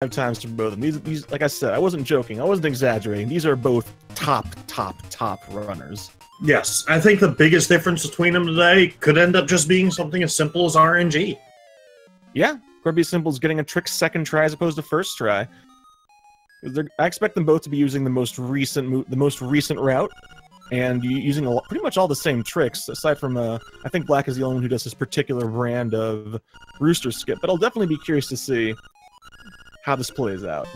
times for both of them. These, like I said, I wasn't joking. I wasn't exaggerating. These are both top runners. Yes, I think the biggest difference between them today could end up just being something as simple as RNG. Yeah, could be as simple as getting a trick second try as opposed to first try. I expect them both to be using the most recent route, and using pretty much all the same tricks, aside from, I think Black is the only one who does this particular brand of Rooster Skip, but I'll definitely be curious to see how this plays out.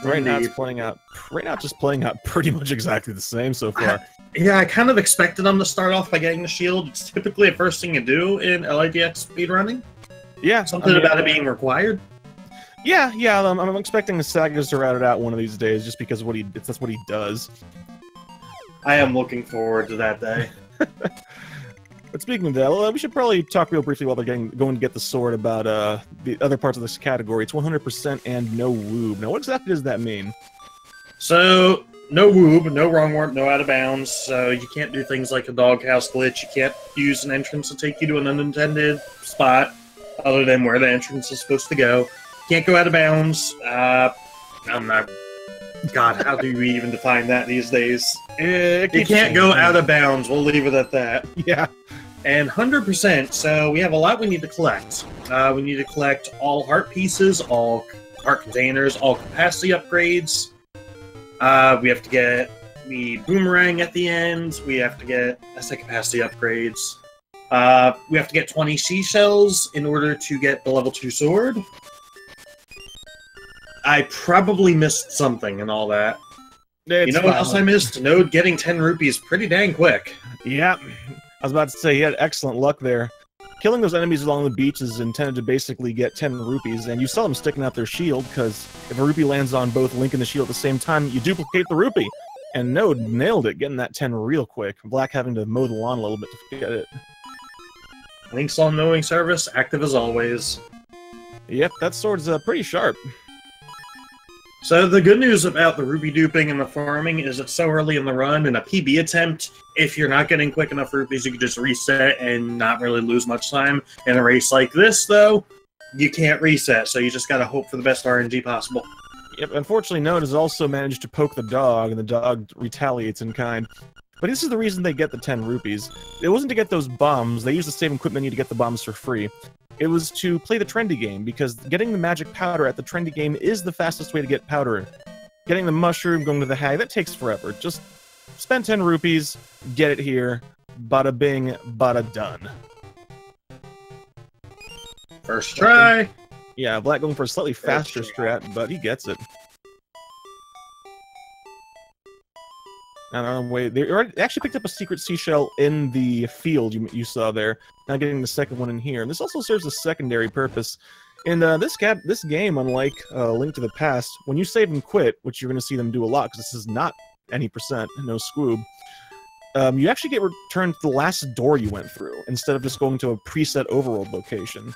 Right now, it's playing out pretty much exactly the same so far. Yeah, I kind of expected them to start off by getting the shield. It's typically the first thing you do in LIDX speedrunning. Yeah. Something about it being required. Yeah, I'm expecting the Sagas to route it out one of these days, just because that's what he does. I am looking forward to that day. But speaking of that, we should probably talk real briefly while they're going to get the sword about the other parts of this category. It's 100% and no woob. Now, what exactly does that mean? So, no woob, no wrong warp, no out of bounds. So you can't do things like a doghouse glitch. You can't use an entrance to take you to an unintended spot other than where the entrance is supposed to go. Can't go out of bounds. I'm not... God, how do we even define that these days? You can't go out of bounds. We'll leave it at that. Yeah. And 100%, so we have a lot we need to collect. We need to collect all heart pieces, all heart containers, all capacity upgrades. We have to get the boomerang at the end. We have to get, I say capacity upgrades. We have to get 20 seashells in order to get the level 2 sword. I probably missed something and all that. You know what else I missed? Node getting 10 rupees pretty dang quick. Yeah. I was about to say, he had excellent luck there. Killing those enemies along the beach is intended to basically get 10 rupees, and you saw them sticking out their shield, because if a rupee lands on both Link and the shield at the same time, you duplicate the rupee. And Node nailed it, getting that 10 real quick. Black having to mow the lawn a little bit to get it. Link's all-knowing service, active as always. Yep, that sword's pretty sharp. So the good news about the rupee duping and the farming is it's so early in the run. In a PB attempt, if you're not getting quick enough rupees, you can just reset and not really lose much time. In a race like this, though, you can't reset, so you just gotta hope for the best RNG possible. Yep, unfortunately, Node has also managed to poke the dog, and the dog retaliates in kind. But this is the reason they get the 10 rupees. It wasn't to get those bombs. They use the same equipment menu to get the bombs for free. It was to play the trendy game, because getting the magic powder at the trendy game is the fastest way to get powder. Getting the mushroom, going to the hag, that takes forever. Just spend 10 rupees, get it here, bada bing, bada done. First try! Yeah, Black going for a slightly faster strat, but he gets it. Wait, they actually picked up a secret seashell in the field you saw there. Now getting the second one in here. And this also serves a secondary purpose. In this game, unlike Link to the Past, when you save and quit, which you're going to see them do a lot, because this is not any percent, no squoob, you actually get returned to the last door you went through, instead of just going to a preset overworld location.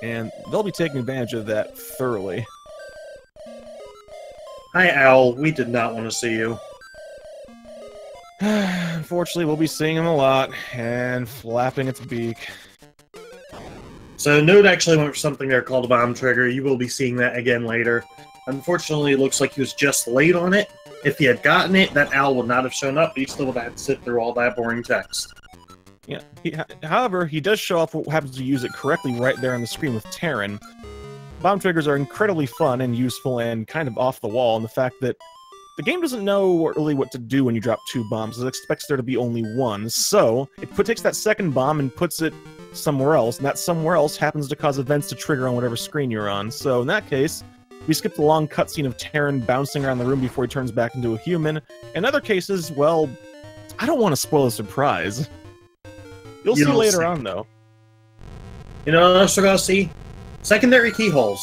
And they'll be taking advantage of that thoroughly. Hi, Owl. We did not want to see you. Unfortunately, we'll be seeing him a lot, and flapping its beak. So Node actually went for something there called a bomb trigger. You will be seeing that again later. Unfortunately, it looks like he was just late on it. If he had gotten it, that owl would not have shown up, but he still would have had to sit through all that boring text. Yeah. However, he does show off what happens to use it correctly right there on the screen with Terran. Bomb triggers are incredibly fun and useful and kind of off the wall, and the fact that the game doesn't know really what to do when you drop 2 bombs. It expects there to be only 1. So, it takes that second bomb and puts it somewhere else, and that somewhere else happens to cause events to trigger on whatever screen you're on. So, in that case, we skip the long cutscene of Terran bouncing around the room before he turns back into a human. In other cases, well, I don't want to spoil the surprise. You'll see later on, though. You know what else we're gonna see? Secondary keyholes.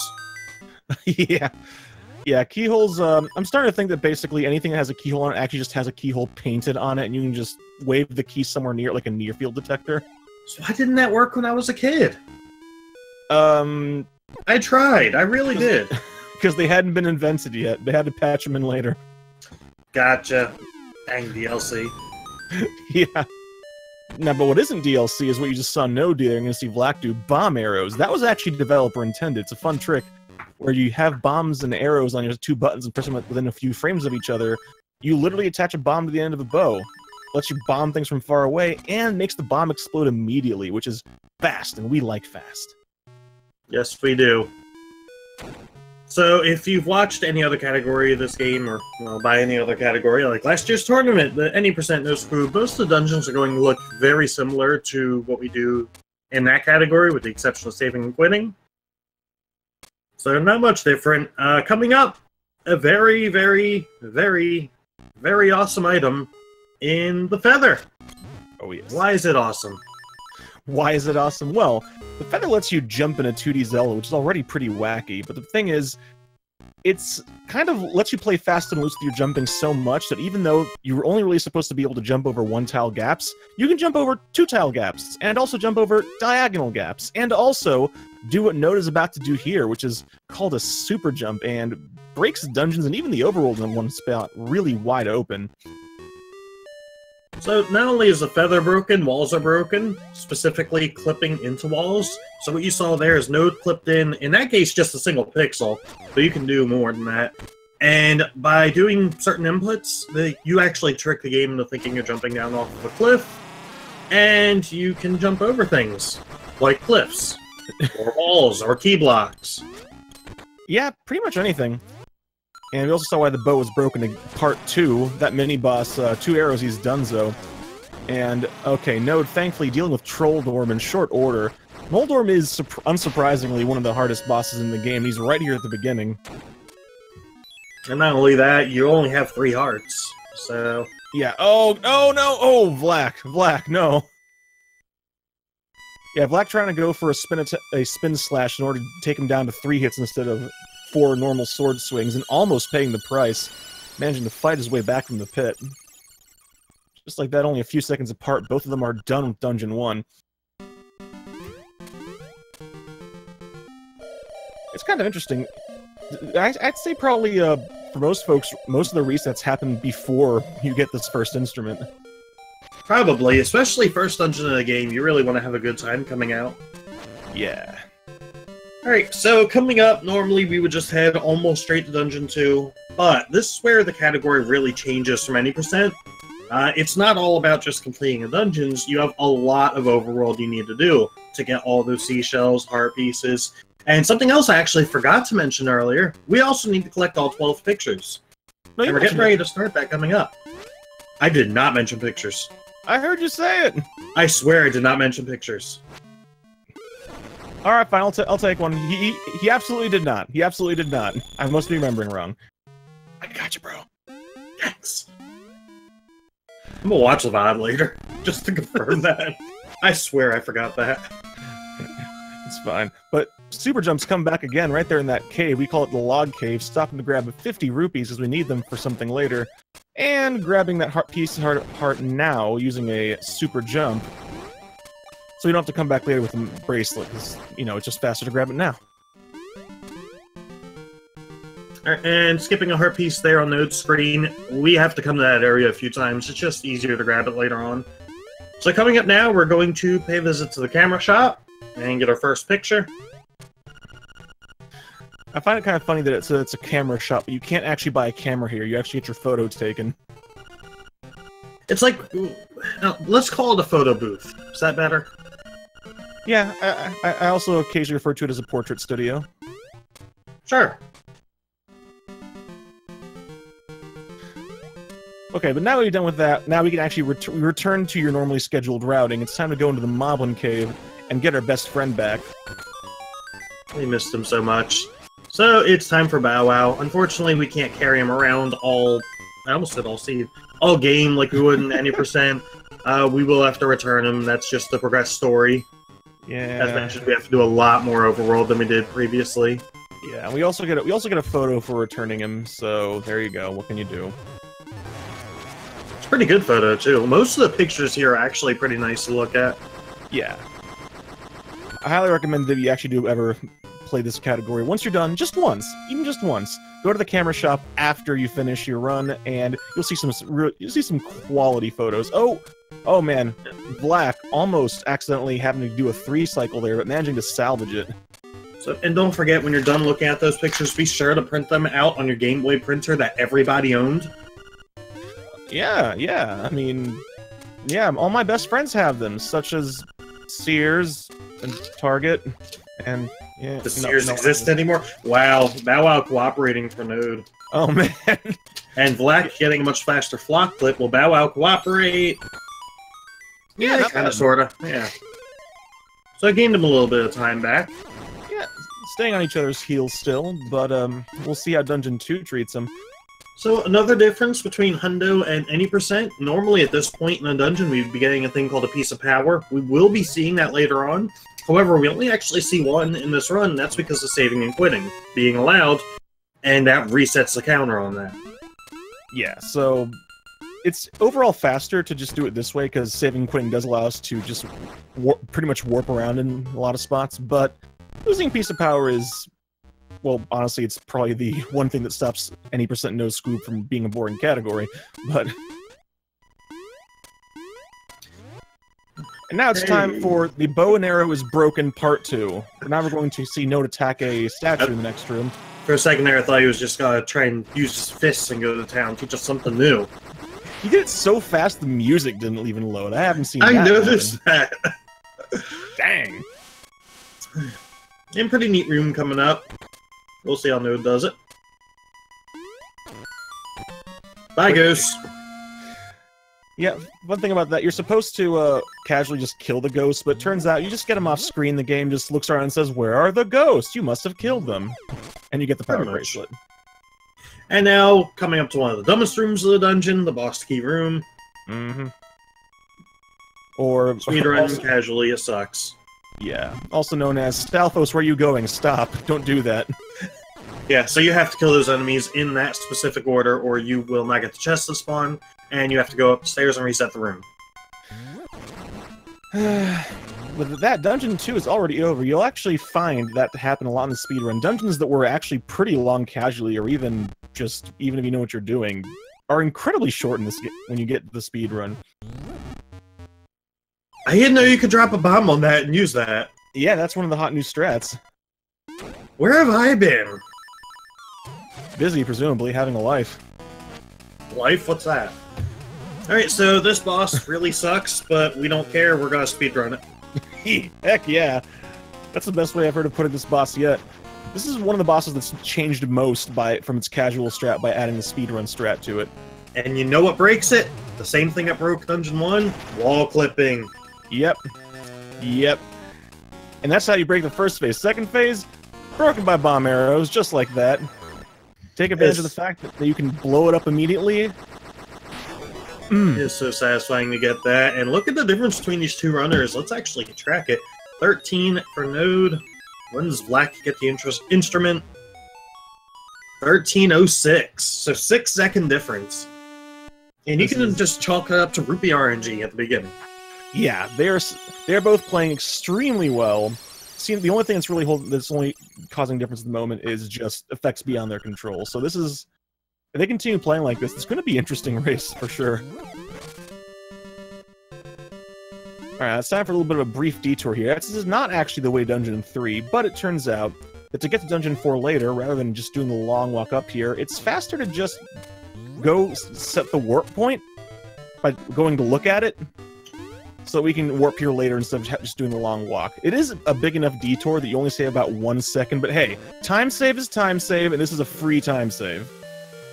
Yeah. Yeah, keyholes, I'm starting to think that basically anything that has a keyhole on it actually just has a keyhole painted on it, and you can just wave the key somewhere near it, like a near-field detector. So why didn't that work when I was a kid? I tried. I really did. Because they hadn't been invented yet. They had to patch them in later. Gotcha. Dang DLC. Yeah. Now, but what isn't DLC is what you just saw Node do. You're going to see Vlack do bomb arrows. That was actually developer intended. It's a fun trick where you have bombs and arrows on your 2 buttons and press them within a few frames of each other. You literally attach a bomb to the end of a bow, lets you bomb things from far away, and makes the bomb explode immediately, which is fast, and we like fast. Yes, we do. So, if you've watched any other category of this game, or by any other category, like last year's tournament, the any percent no screw, most of the dungeons are going to look very similar to what we do in that category, with the exception of saving and quitting. So, not much different. Coming up, a very, very, very, very awesome item in the Feather. Oh, yes. Why is it awesome? Why is it awesome? Well, the Feather lets you jump in a 2D Zelda, which is already pretty wacky, but the thing is, it's kind of lets you play fast and loose with your jumping so much that even though you were only really supposed to be able to jump over 1-tile gaps, you can jump over 2-tile gaps, and also jump over diagonal gaps, and also do what Noad is about to do here, which is called a super jump, and breaks dungeons and even the overworld in one spot really wide open. So, not only is the Feather broken, walls are broken, specifically clipping into walls. So what you saw there is Noad clipped in that case, just a single pixel, but you can do more than that. And by doing certain inputs, you actually trick the game into thinking you're jumping down off of a cliff, and you can jump over things, like cliffs, or walls, or key blocks. Yeah, pretty much anything. And we also saw why the bow was broken in part 2. That mini-boss, 2 arrows, he's donezo. And, okay, Noad, thankfully, dealing with Trolldorm in short order. Moldorm is, unsurprisingly, one of the hardest bosses in the game. He's right here at the beginning. And not only that, you only have 3 hearts, so... Yeah, oh no! Oh, Vlack, no! Yeah, Vlack trying to go for a spin slash in order to take him down to 3 hits instead of 4 normal sword swings, and almost paying the price, managing to fight his way back from the pit. Just like that, only a few seconds apart, both of them are done with Dungeon 1. It's kind of interesting. I'd say probably, for most folks, most of the resets happen before you get this first instrument. Probably, especially first dungeon of the game, you really want to have a good time coming out. Yeah. Alright, so coming up, normally we would just head almost straight to Dungeon 2, but this is where the category really changes from any percent. It's not all about just completing the dungeons, you have a lot of overworld you need to do to get all those seashells, heart pieces, and something else I actually forgot to mention earlier, we also need to collect all 12 pictures. No, and we're getting ready to start that coming up. I did not mention pictures. I heard you say it! I swear I did not mention pictures. Alright, fine, I'll take one. He absolutely did not. He absolutely did not. I must be remembering wrong. I got you, bro. Thanks. I'm gonna watch the VOD later, just to confirm that. I swear I forgot that. It's fine. But super jumps come back again right there in that cave. We call it the log cave, stopping to grab 50 rupees as we need them for something later. And grabbing that heart now using a super jump. So you don't have to come back later with a bracelet, because, you know, it's just faster to grab it now. Alright, and skipping a heart piece there on Noad's screen, we have to come to that area a few times. It's just easier to grab it later on. So coming up now, we're going to pay a visit to the camera shop and get our first picture. I find it kind of funny that it's a camera shop, but you can't actually buy a camera here. You actually get your photo taken. It's like, let's call it a photo booth. Is that better? Yeah, I also occasionally refer to it as a portrait studio. Sure. Okay, but now that we're done with that, now we can actually return to your normally scheduled routing. It's time to go into the Moblin Cave and get our best friend back. We missed him so much. So, it's time for Bow Wow. Unfortunately, we can't carry him around all... I almost said all game like we would in any percent. We will have to return him. That's just the progress story. Yeah. As mentioned, we have to do a lot more overworld than we did previously. Yeah, and we also get a photo for returning him, so there you go. What can you do? It's a pretty good photo, too. Most of the pictures here are actually pretty nice to look at. Yeah. I highly recommend that you actually do ever play this category. Once you're done, just once, even just once, go to the camera shop after you finish your run, and you'll see some quality photos. Oh man, Vlack almost accidentally having to do a 3 cycle there, but managing to salvage it. So, and don't forget, when you're done looking at those pictures, be sure to print them out on your Game Boy printer that everybody owned. Yeah, yeah. I mean, yeah, all my best friends have them, such as Sears and Target, and yeah. Does Sears exist anymore? Wow, Bow Wow cooperating for Node. Oh man. And Vlack getting a much faster flock clip. Will Bow Wow cooperate? Yeah, kind of, sort of. Yeah. So I gained him a little bit of time back. Yeah, staying on each other's heels still, but we'll see how Dungeon 2 treats him. So another difference between Hundo and any %, normally at this point in a dungeon we'd be getting a thing called a piece of power. We will be seeing that later on. However, we only actually see one in this run, that's because of saving and quitting being allowed, and that resets the counter on that. Yeah, so it's overall faster to just do it this way, because saving and quitting does allow us to just pretty much warp around in a lot of spots, but losing piece of power is, well, honestly, it's probably the one thing that stops any % no scoop from being a boring category, but... And now it's time for the bow and arrow is broken part 2. Now we're going to see Node attack a statue in the next room. For a second there, I thought he was just gonna try and use his fists and go to town, teach us something new. He did it so fast the music didn't even load. I haven't seen that. I noticed that. Dang. And pretty neat room coming up. We'll see how Node does it. Bye, Goose. Yeah, one thing about that, you're supposed to casually just kill the ghosts, but it turns out you just get them off screen, the game just looks around and says, "Where are the ghosts? You must have killed them." And you get the power bracelet. And now, coming up to one of the dumbest rooms of the dungeon, the boss key room. Mm-hmm. Or... Speedrun casually, it sucks. Yeah, also known as, Stalfos, where are you going? Stop. Don't do that. Yeah, so you have to kill those enemies in that specific order, or you will not get the chest to spawn, and you have to go upstairs and reset the room. With that, Dungeon 2 is already over. You'll actually find that to happen a lot in the speedrun. Dungeons that were actually pretty long casually, or even if you know what you're doing, are incredibly short in this when you get the speedrun. I didn't know you could drop a bomb on that and use that. Yeah, that's one of the hot new strats. Where have I been? Busy, presumably, having a life. Life? What's that? Alright, so this boss really sucks, but we don't care, we're gonna speedrun it. Heck yeah! That's the best way I've heard of putting this boss yet. This is one of the bosses that's changed most from its casual strat by adding the speedrun strat to it. And you know what breaks it? The same thing that broke Dungeon 1? Wall clipping. Yep. Yep. And that's how you break the first phase. Second phase, broken by bomb arrows, just like that. Take advantage of the fact that you can blow it up immediately. It's so satisfying to get that. And look at the difference between these two runners. Let's actually track it. 13 for Node. When does Vlack get the instrument? 13:06. So 6-second difference. And you can just chalk it up to Rupee RNG at the beginning. Yeah, they're both playing extremely well. See, the only thing that's only causing difference at the moment is just effects beyond their control. So this is, if they continue playing like this, it's going to be an interesting race for sure. Alright, it's time for a little bit of a brief detour here. This is not actually the way Dungeon 3, but it turns out that to get to Dungeon 4 later, rather than just doing the long walk up here, it's faster to just go set the warp point by going to look at it, so we can warp here later instead of just doing the long walk. It is a big enough detour that you only save about 1 second, but hey, time save is time save, and this is a free time save.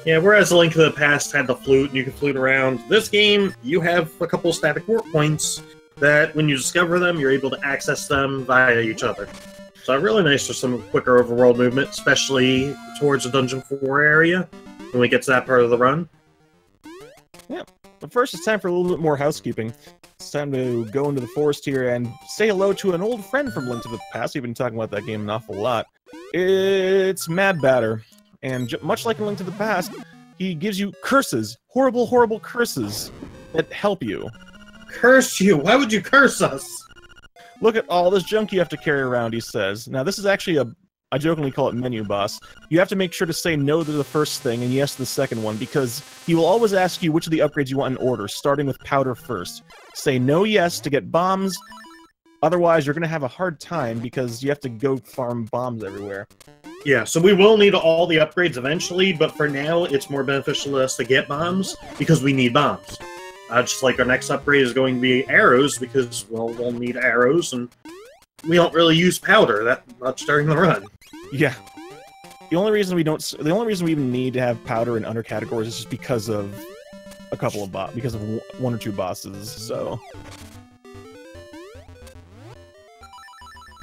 Yeah, whereas A Link to the Past had the flute and you can flute around, this game, you have a couple static warp points that when you discover them, you're able to access them via each other. So really nice for some quicker overworld movement, especially towards the Dungeon 4 area, when we get to that part of the run. Yeah, but first it's time for a little bit more housekeeping. It's time to go into the forest here and say hello to an old friend from Link to the Past. We've been talking about that game an awful lot. It's Mad Batter. And much like in Link to the Past, he gives you curses. Horrible, horrible curses that help you. Curse you? Why would you curse us? Look at all this junk you have to carry around, he says. Now, this is actually I jokingly call it menu boss. You have to make sure to say no to the first thing and yes to the second one, because he will always ask you which of the upgrades you want in order, starting with powder first. Say no yes to get bombs, Otherwise, you're going to have a hard time because you have to go farm bombs everywhere. Yeah, so we will need all the upgrades eventually, but for now, it's more beneficial to us to get bombs because we need bombs. Just like our next upgrade is going to be arrows because, well, we'll need arrows, and we don't really use powder that much during the run. Yeah. The only reason we even need to have powder in under categories is just because of a couple of because of one or two bosses, so...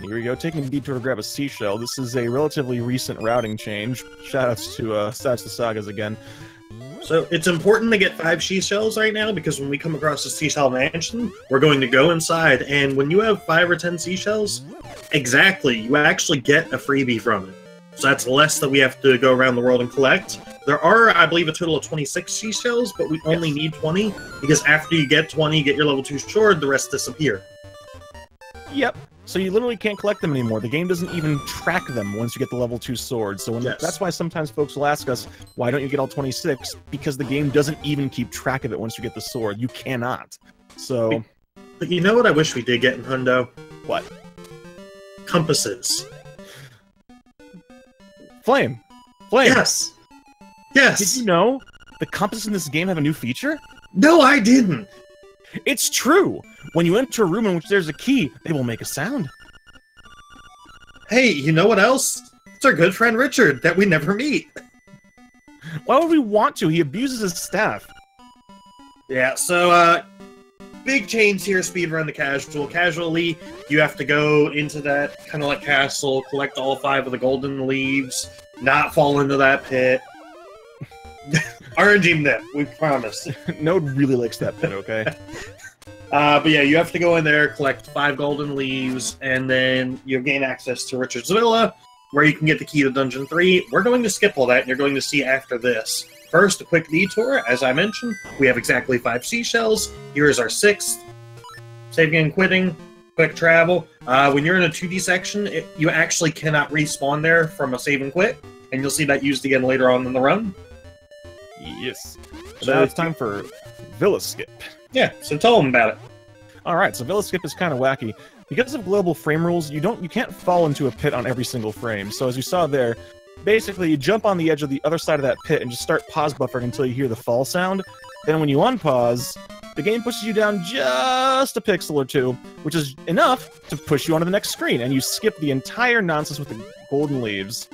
Here we go, taking a detour to grab a seashell. This is a relatively recent routing change. Shoutouts to Sagas again. So it's important to get 5 seashells right now because when we come across a seashell mansion, we're going to go inside, and when you have 5 or 10 seashells, exactly, you actually get a freebie from it. So that's less that we have to go around the world and collect. There are, I believe, a total of 26 seashells, but we only need 20 because after you get 20, you get your level 2 sword, the rest disappear. Yep. So you literally can't collect them anymore. The game doesn't even track them once you get the level 2 sword. So that's why sometimes folks will ask us, why don't you get all 26? Because the game doesn't even keep track of it once you get the sword. You cannot. So... But you know what I wish we did get in Hundo? What? Compasses. Flame! Yes! Yes! Did you know the compasses in this game have a new feature? No, I didn't! It's true! When you enter a room in which there's a key, they will make a sound. Hey, you know what else? It's our good friend Richard, that we never meet. Why would we want to? He abuses his staff. Yeah, so, big change here, speedrun to casual. Casually, you have to go into that kind of like castle, collect all 5 of the golden leaves, not fall into that pit. RNG nip, we promise. Node really likes that pit, okay? But yeah, you have to go in there, collect 5 golden leaves, and then you gain access to Richard's Villa, where you can get the key to Dungeon 3. We're going to skip all that, and you're going to see after this. First, a quick detour. As I mentioned, we have exactly 5 seashells. Here is our 6th. Saving and quitting. Quick travel. When you're in a 2D section, you actually cannot respawn there from a save and quit, and you'll see that used again later on in the run. Yes. So now it's time for Villa Skip. Yeah, so tell them about it. Alright, so Villa Skip is kind of wacky. Because of global frame rules, you can't fall into a pit on every single frame. So as you saw there, basically you jump on the edge of the other side of that pit and just start pause buffering until you hear the fall sound. Then when you unpause, the game pushes you down just a pixel or 2, which is enough to push you onto the next screen, and you skip the entire nonsense with the golden leaves.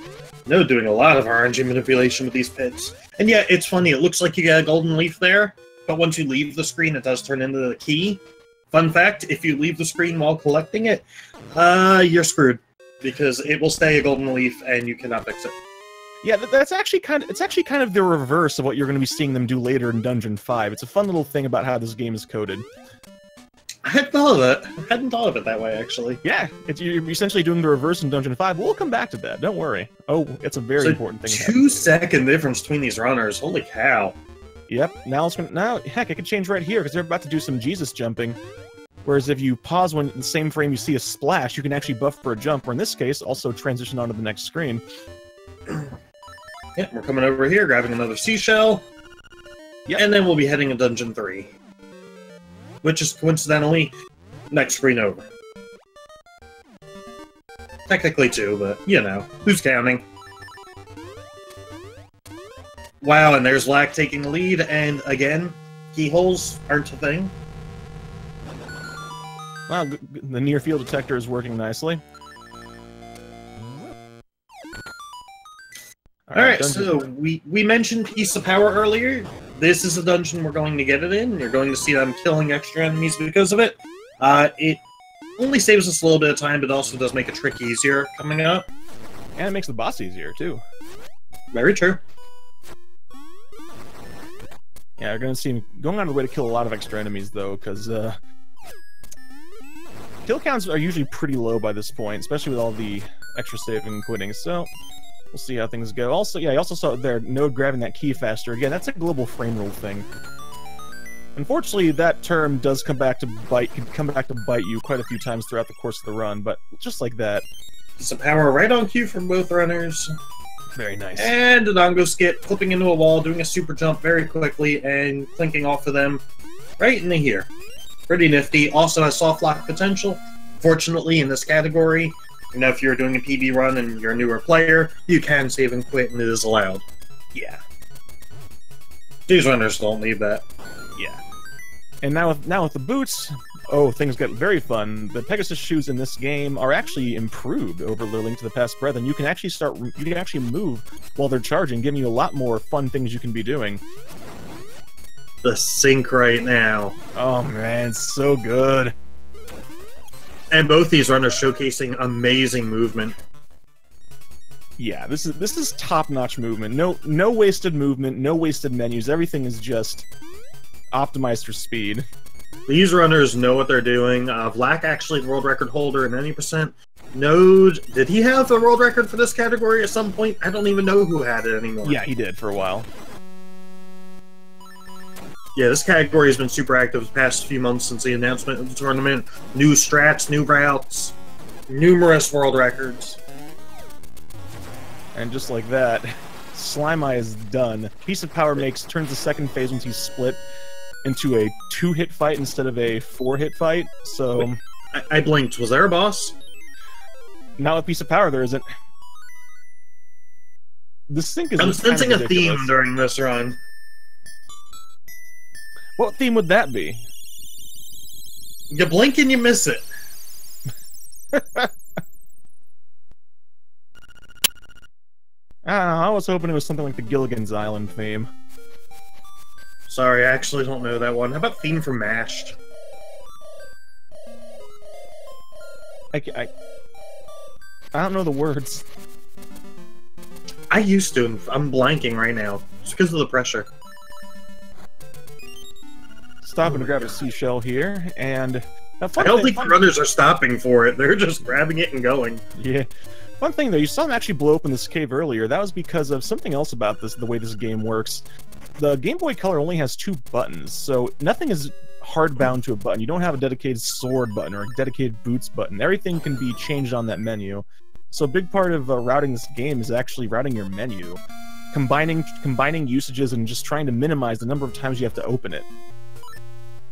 No, doing a lot of RNG manipulation with these pits. And yeah, it's funny, it looks like you get a golden leaf there, but once you leave the screen, it does turn into the key. Fun fact, if you leave the screen while collecting it, you're screwed. Because it will stay a golden leaf, and you cannot fix it. Yeah, it's actually kind of the reverse of what you're going to be seeing them do later in Dungeon 5. It's a fun little thing about how this game is coded. I hadn't thought of it. I hadn't thought of it that way, actually. Yeah, you're essentially doing the reverse in Dungeon 5. We'll come back to that, don't worry. Oh, it's a very important thing. 2-second difference between these runners. Holy cow. Yep, now heck, it could change right here, because they're about to do some Jesus jumping. Whereas if you pause when in the same frame you see a splash, you can actually buff for a jump, or in this case, also transition onto the next screen. Yeah, we're coming over here, grabbing another seashell. Yep. And then we'll be heading to Dungeon 3. Which is coincidentally next screen over. Technically 2, but, you know, who's counting? Wow, and there's Lack taking the lead, and again, keyholes aren't a thing. Wow, the near field detector is working nicely. Alright, so we mentioned Piece of Power earlier. This is a dungeon we're going to get it in. You're going to see them killing extra enemies because of it. It only saves us a little bit of time, but also does make a trick easier coming up. And it makes the boss easier, too. Very true. Yeah, you're going to see him going out of the way to kill a lot of extra enemies, though, because kill counts are usually pretty low by this point, especially with all the extra saving and quitting, so we'll see how things go. Also, yeah, you also saw there, Node grabbing that key faster. Again, that's a global frame rule thing. Unfortunately, that term does come back to bite you quite a few times throughout the course of the run, but just like that. Piece of Power right on cue from both runners. Very nice. And a Dongo skip, flipping into a wall, doing a super jump very quickly, and clinking off of them right into here. Pretty nifty. Also has soft lock potential. Fortunately, in this category, you know, if you're doing a PB run and you're a newer player, you can save and quit, and it is allowed. Yeah. These runners don't need that. Yeah. And now with the boots, oh, things get very fun. The Pegasus shoes in this game are actually improved over Link to the Past Breath, and you can actually move while they're charging, giving you a lot more fun things you can be doing. The sync right now. Oh man, it's so good. And both these runners showcasing amazing movement. Yeah, this is top-notch movement. No wasted movement, no wasted menus. Everything is just optimized for speed. These runners know what they're doing. Vlack actually the world record holder in 90%. Node, did he have the world record for this category at some point? I don't even know who had it anymore. Yeah, he did for a while. Yeah, this category has been super active the past few months since the announcement of the tournament. New strats, new routes, numerous world records. And just like that, Slime Eye is done. Piece of Power turns the second phase once he's split into a 2-hit fight instead of a 4-hit fight, so... Wait, I blinked. Was there a boss? Not with Piece of Power, there isn't. The sync is I'm sensing kind of a theme during this run. What theme would that be? You blink and you miss it. I was hoping it was something like the Gilligan's Island theme. Sorry, I actually don't know that one. How about theme for MAShed? I don't know the words. I used to, and I'm blanking right now. Just because of the pressure. Stopping to grab a seashell here, and... I don't think the runners are stopping for it. They're just grabbing it and going. Yeah. Fun thing, though, you saw him actually blow open this cave earlier. That was because of something else about the way this game works. The Game Boy Color only has 2 buttons, so nothing is hard-bound to a button. You don't have a dedicated sword button or a dedicated boots button. Everything can be changed on that menu. So a big part of routing this game is actually routing your menu. Combining usages and just trying to minimize the number of times you have to open it.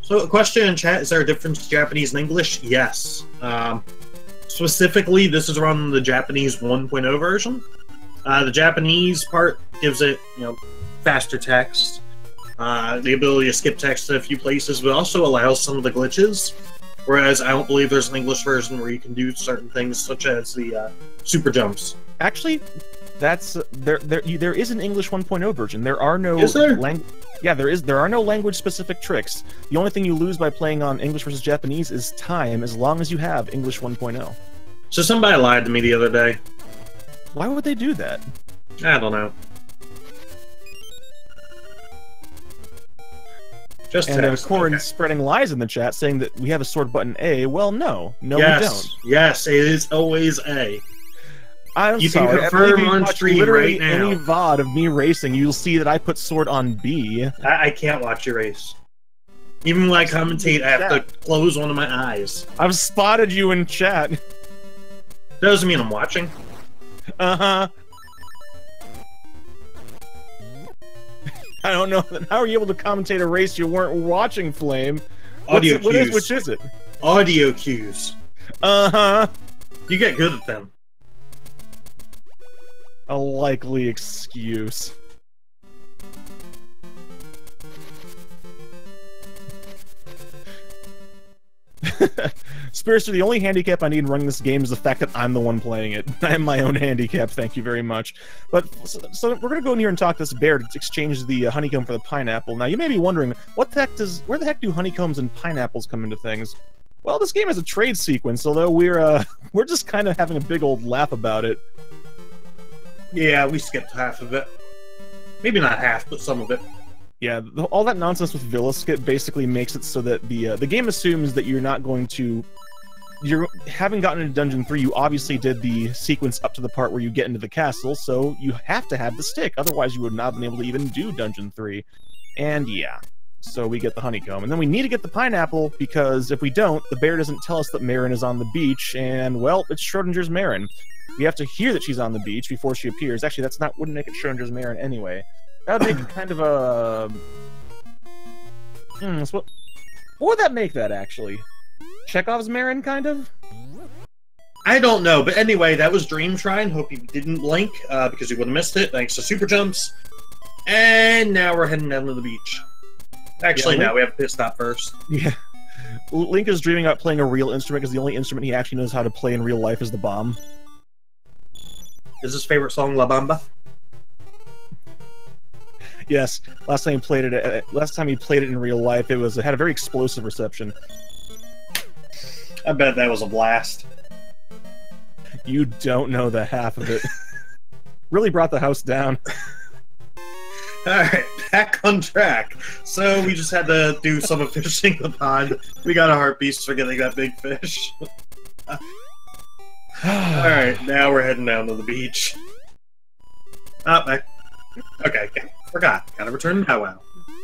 So a question in chat, is there a difference in Japanese and English? Yes. Specifically, this is around the Japanese 1.0 version. The Japanese part gives it, faster text, the ability to skip text in a few places, but also allows some of the glitches. Whereas I don't believe there's an English version where you can do certain things, such as the super jumps. Actually, that's there is an English 1.0 version. There are no Is there? Yeah, there are no language-specific tricks. The only thing you lose by playing on English versus Japanese is time, as long as you have English 1.0. So somebody lied to me the other day. Why would they do that? I don't know. Just and text. Corin Okay. spreading lies in the chat, saying that we have a sword button A. Well, no, we don't. Yes, it is always A. I'm You sorry. can confirm if you on watch stream literally right now. any VOD of me racing, you'll see that I put sword on B. I can't watch your race. Even when I commentate, I have to close one of my eyes. I've spotted you in chat. Doesn't mean I'm watching. Uh-huh. I don't know. How are you able to commentate a race you weren't watching, Flame? Audio cues. Which is it? Audio cues. Uh-huh. You get good at them. A likely excuse. Spearster, the only handicap I need in running this game is the fact that I'm the one playing it. I am my own handicap, thank you very much. But, so we're gonna go in here and talk to this bear to exchange the honeycomb for the pineapple. Now, you may be wondering, where the heck do honeycombs and pineapples come into things? Well, this game has a trade sequence, although we're just kind of having a big old laugh about it. Yeah, we skipped half of it. Maybe not half, but some of it. Yeah, all that nonsense with Villa Skip basically makes it so that the game assumes that you're not going to... having gotten into Dungeon 3, you obviously did the sequence up to the part where you get into the castle, so you have to have the stick, otherwise you would not have been able to even do Dungeon 3. And yeah, so we get the honeycomb. And then we need to get the pineapple, because if we don't, the bear doesn't tell us that Marin is on the beach, and, well, it's Schrodinger's Marin. We have to hear that she's on the beach before she appears. Actually, wouldn't make it Schrodinger's Marin anyway. That would make it kind of a... what would that make that, actually? Chekhov's Marin, kind of? I don't know, but anyway, that was Dream Shrine. Hope you didn't blink, because you would have missed it, thanks to Super Jumps. And now we're heading down to the beach. Actually, no, we have a pit stop first. Yeah. Link is dreaming about playing a real instrument because the only instrument he actually knows how to play in real life is the bomb. Is his favorite song La Bamba? Yes. Last time he played it in real life, it had a very explosive reception. I bet that was a blast. You don't know the half of it. Really brought the house down. Alright, back on track. So we just had to do some of fishing the pond. We got a heart piece for getting that big fish. Alright, now we're heading down to the beach. Back. Okay, forgot. Gotta return to Bow Wow.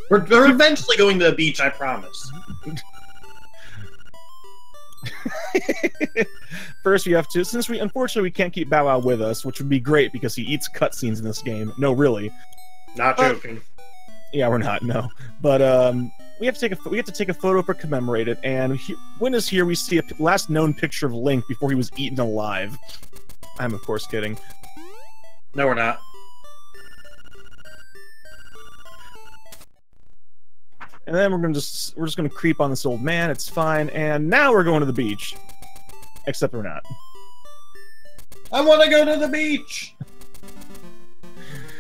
We're eventually going to the beach, I promise. First, we have to, since unfortunately we can't keep Bow Wow with us, which would be great because he eats cutscenes in this game. No, really. Not joking. Yeah, we're not. No, but we have to take a photo to commemorate it. And when is here, we see a last known picture of Link before he was eaten alive. I'm of course kidding. No, we're not. And then we're just gonna creep on this old man. It's fine. And now we're going to the beach. Except we're not. I want to go to the beach.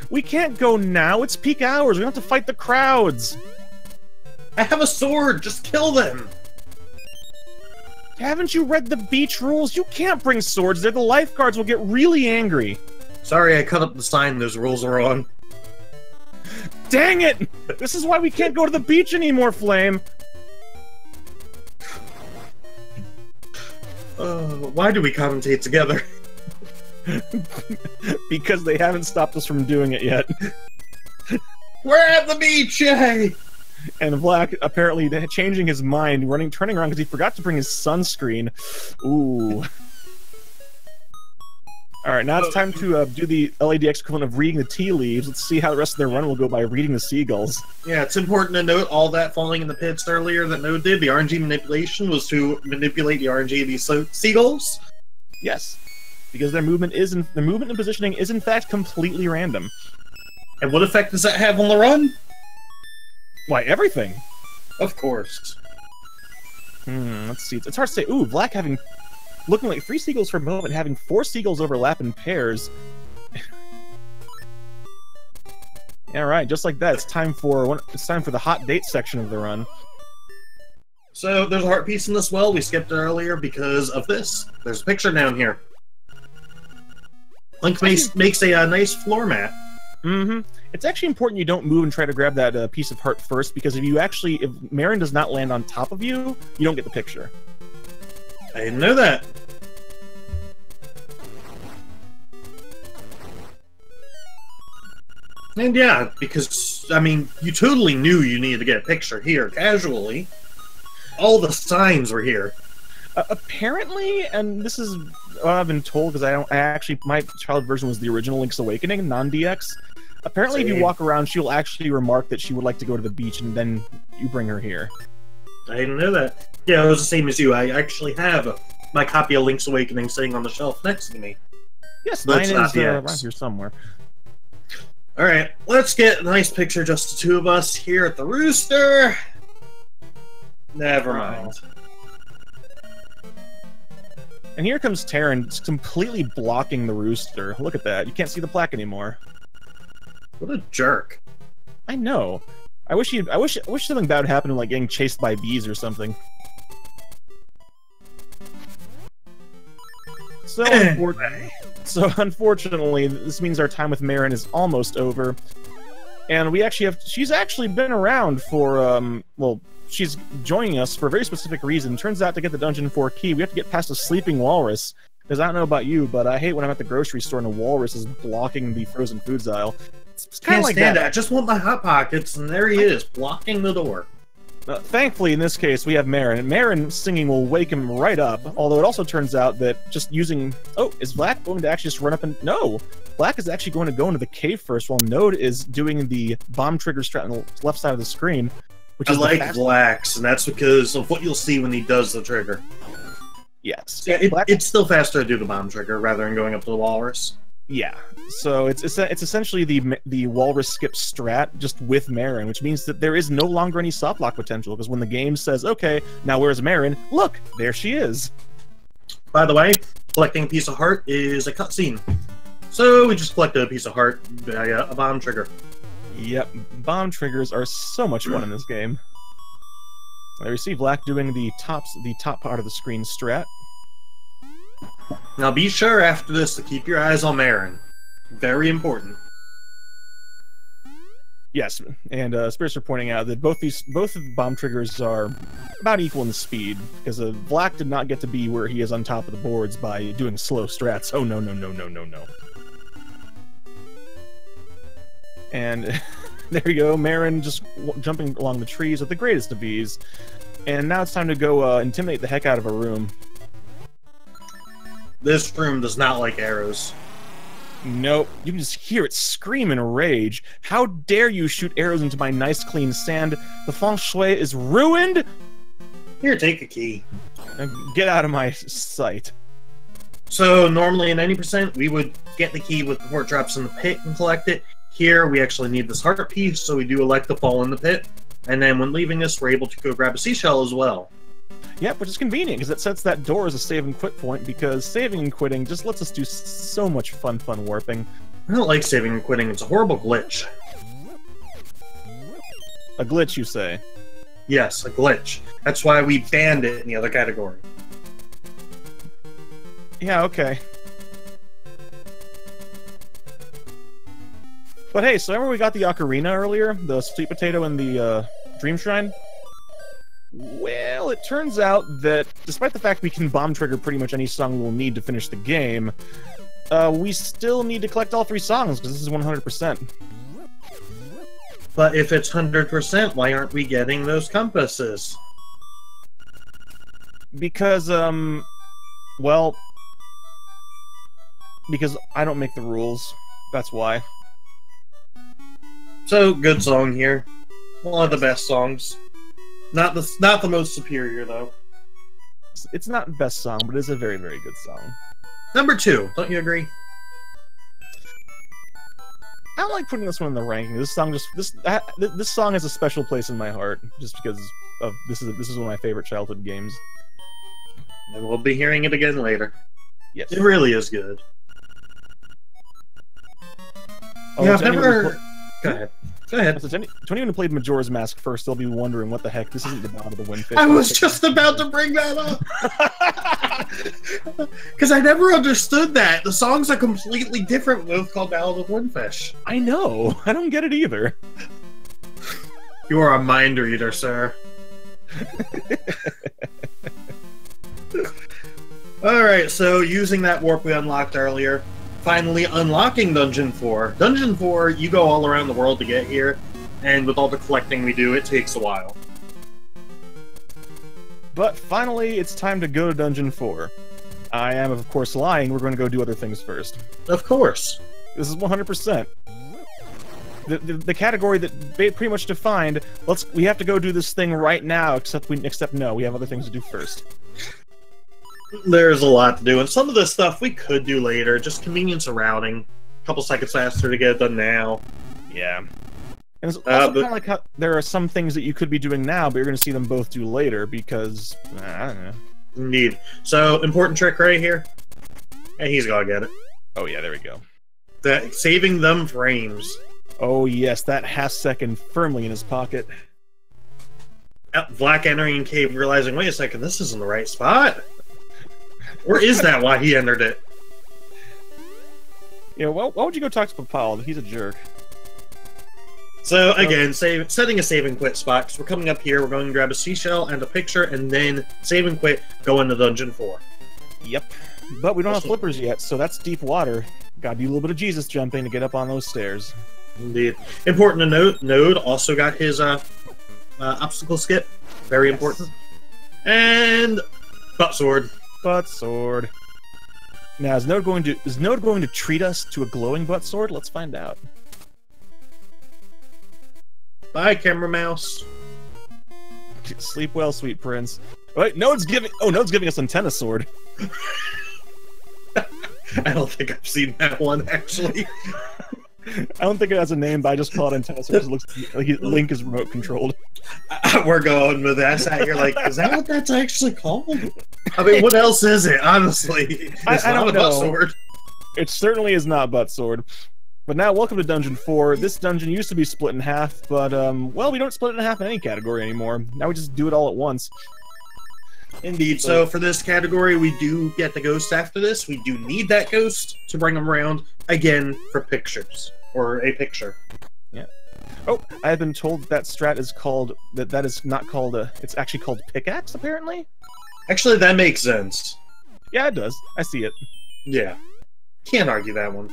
We can't go now. It's peak hours. We have to fight the crowds. I have a sword. Just kill them. Haven't you read the beach rules? You can't bring swords there. The lifeguards will get really angry. Sorry, I cut up the sign. Those rules are on. Dang it! This is why we can't go to the beach anymore, Flame. Why do we commentate together? Because they haven't stopped us from doing it yet. We're at the beach, yay! And Vlack apparently changing his mind, turning around because he forgot to bring his sunscreen. Ooh. Alright, now it's time to do the LADX equivalent of reading the tea leaves. Let's see how the rest of their run will go by reading the seagulls. Yeah, it's important to note all that falling in the pits earlier that Node did. The RNG manipulation was to manipulate the RNG of these seagulls. Yes, because their movement and positioning is in fact completely random. And what effect does that have on the run? Why, everything. Of course. Let's see. It's hard to say. Ooh, Vlack looking like 3 seagulls for a moment, having 4 seagulls overlap in pairs. Alright, just like that, it's time for the hot date section of the run. So, there's a heart piece in this well. We skipped it earlier because of this. There's a picture down here. Link makes a nice floor mat. It's actually important you don't move and try to grab that piece of heart first, because if Marin does not land on top of you, you don't get the picture. I didn't know that. And yeah, because, I mean, you totally knew you needed to get a picture here, casually. All the signs were here. Apparently, and this is what I've been told, because my child version was the original Link's Awakening, non-DX. Apparently, if you walk around, she'll actually remark that she would like to go to the beach, and then you bring her here. I didn't know that. Yeah, it was the same as you. I actually have my copy of Link's Awakening sitting on the shelf next to me. Yes, mine is around here somewhere. Alright, let's get a nice picture, just the two of us here at the rooster. Never mind. And here comes Terran, completely blocking the rooster. Look at that. You can't see the plaque anymore. What a jerk. I know. I wish something bad would happen, like getting chased by bees or something. So unfortunately, this means our time with Marin is almost over. And she's actually been around for, well, she's joining us for a very specific reason. Turns out to get the Dungeon 4 key, we have to get past a sleeping walrus. Because I don't know about you, but I hate when I'm at the grocery store and a walrus is blocking the frozen foods aisle. It's kind of like that. I just want my Hot Pockets, and there he is, blocking the door. Thankfully, in this case, we have Marin. And Marin singing will wake him right up, although it also turns out that just using... Oh, is Vlack going to actually just run up and... No! Vlack is actually going to go into the cave first, while Node is doing the bomb trigger strat on the left side of the screen, which I is like Vlax, and that's because of what you'll see when he does the trigger. Yes. Yeah, it's still faster to do the bomb trigger rather than going up to the walrus. Yeah. So it's essentially the walrus skip strat just with Marin, which means that there is no longer any soft lock potential, because when the game says, okay, now where's Marin? Look, there she is. By the way, collecting a piece of heart is a cutscene. So we just collected a piece of heart via a bomb trigger. Yep, bomb triggers are so much fun in this game. There we see Vlack doing the top part of the screen strat. Now be sure after this to keep your eyes on Marin. Very important. Yes, and Spirits are pointing out that both bomb triggers are about equal in speed, because Vlack did not get to be where he is on top of the boards by doing slow strats. Oh no no no no no no. And there you go, Marin just jumping along the trees with the greatest of ease. And now it's time to go intimidate the heck out of a room. This room does not like arrows. Nope, you can just hear it scream in rage. How dare you shoot arrows into my nice clean sand? The feng shui is ruined! Here, take a key. Get out of my sight. So normally in 90%, we would get the key before it drops in the pit and collect it. Here, we actually need this heart piece, so we do elect to fall in the pit. And then when leaving this, we're able to go grab a seashell as well. Yep, which is convenient, because it sets that door as a save and quit point, because saving and quitting just lets us do so much fun warping. I don't like saving and quitting, it's a horrible glitch. A glitch, you say? Yes, a glitch. That's why we banned it in the other category. Yeah, okay. But hey, so remember we got the ocarina earlier? The sweet potato and the dream shrine? Well, it turns out that despite the fact we can bomb trigger pretty much any song we'll need to finish the game, we still need to collect all 3 songs, because this is 100%. But if it's 100%, why aren't we getting those compasses? Because, well... because I don't make the rules. That's why. So, good song here. One of the best songs. Not the most superior, though. It's not the best song, but it is a very, very good song. Number 2, don't you agree? I don't like putting this one in the ranking. This song this song has a special place in my heart, just because of this is one of my favorite childhood games. And we'll be hearing it again later. Yes. It really is good. Oh, yeah, I've never... Go ahead. Go ahead. To anyone who played Majora's Mask first, they'll be wondering what the heck, this isn't the Ballad of the Windfish. I was just about to bring that up! Because I never understood that. The songs are completely different, both called Ballad of Windfish. I know. I don't get it either. You are a mind reader, sir. Alright, so using that warp we unlocked earlier, finally unlocking Dungeon 4. Dungeon 4, you go all around the world to get here, and with all the collecting we do, it takes a while. But finally, it's time to go to Dungeon 4. I am, of course, lying. We're going to go do other things first. Of course. This is 100%. The category that pretty much defined, we have to go do this thing right now, except no, we have other things to do first. There's a lot to do, and some of this stuff we could do later, just convenience of routing. A couple seconds faster to get it done now. Yeah. And it's also kind of like how there are some things that you could be doing now, but you're going to see them both do later, because, I don't know. Indeed. So, important trick right here. And he's gotta get it. Oh yeah, there we go. Saving them frames. Oh yes, that half-second firmly in his pocket. Vlack entering cave, realizing, wait a second, this isn't the right spot. Or is that why he entered it? Yeah, well, why would you go talk to Papal? He's a jerk. So, again, setting a save and quit spot, because we're coming up here, we're going to grab a seashell and a picture, and then save and quit, go into Dungeon 4. Yep. But we don't have flippers yet, so that's deep water. Gotta do a little bit of Jesus jumping to get up on those stairs. Indeed. Important to note, Node also got his obstacle skip. Very important. And butt sword. Butt sword. Now, is Node going to treat us to a glowing butt sword? Let's find out. Bye, camera mouse. Sleep well, sweet prince. Wait, Node's giving us Antenna Sword. I don't think I've seen that one, actually. I don't think it has a name, but I just call it Antenna Sword because it looks like Link is remote controlled. We're going with that. You're like, is that what that's actually called? I mean, what else is it, honestly? It's I not don't a know. butt sword. It certainly is not Butt Sword. But now, welcome to Dungeon 4. This dungeon used to be split in half, but, well, we don't split it in half in any category anymore. Now we just do it all at once. Indeed. So for this category, we do get the ghost after this. We do need that ghost to bring them around, again, for pictures. Or a picture. Yeah. Oh, I have been told that strat is called... That is not called a... It's actually called Pickaxe, apparently? Actually, that makes sense. Yeah, it does. I see it. Yeah. Can't argue that one.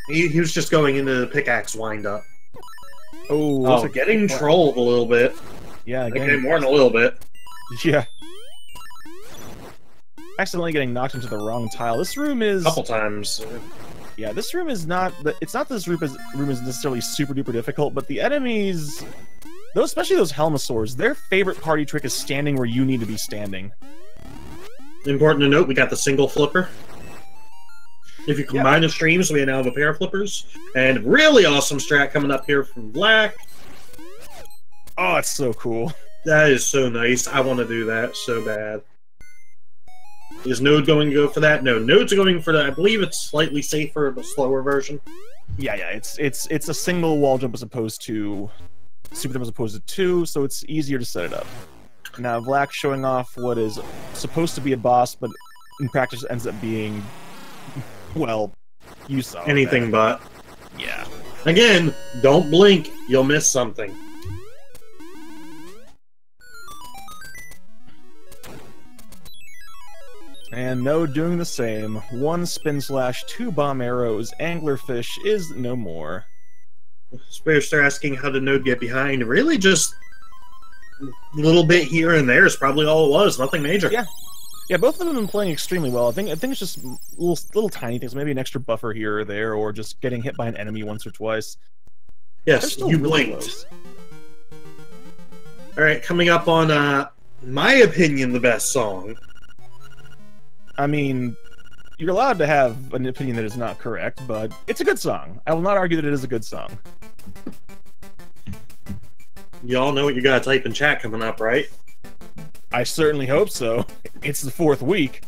He was just going into the pickaxe wind-up. Oh, getting trolled a little bit. Yeah, Okay, more than a little bit. Yeah. Accidentally getting knocked into the wrong tile. This room is... A couple times. Yeah, this room is not... It's not that this room is necessarily super-duper difficult, but the enemies... especially those Helmosaurs, their favorite party trick is standing where you need to be standing. Important to note, we got the single flipper. If you combine the streams, we now have a pair of flippers. And really awesome strat coming up here from Black. Oh, it's so cool. That is so nice. I want to do that so bad. Is Node going to go for that? No, Node's going for that. I believe it's slightly safer, but slower version. Yeah, it's a single wall jump as opposed to super jump as opposed to two, so it's easier to set it up. Now, Black showing off what is supposed to be a boss, but in practice ends up being, well, you saw anything that. But. Yeah. Again, don't blink. You'll miss something. And Node doing the same. 1 spin slash, 2 bomb arrows. Anglerfish is no more. Spirits are asking how did Node get behind. Really, just a little bit here and there is probably all it was. Nothing major. Yeah. Yeah, both of them have been playing extremely well. I think it's just little tiny things, maybe an extra buffer here or there, or just getting hit by an enemy once or twice. Yes, you really blinked. close. All right, coming up on my opinion, the best song. I mean, you're allowed to have an opinion that is not correct, but it's a good song. I will not argue that it is a good song. Y'all know what you gotta type in chat coming up, right? I certainly hope so. It's the 4th week.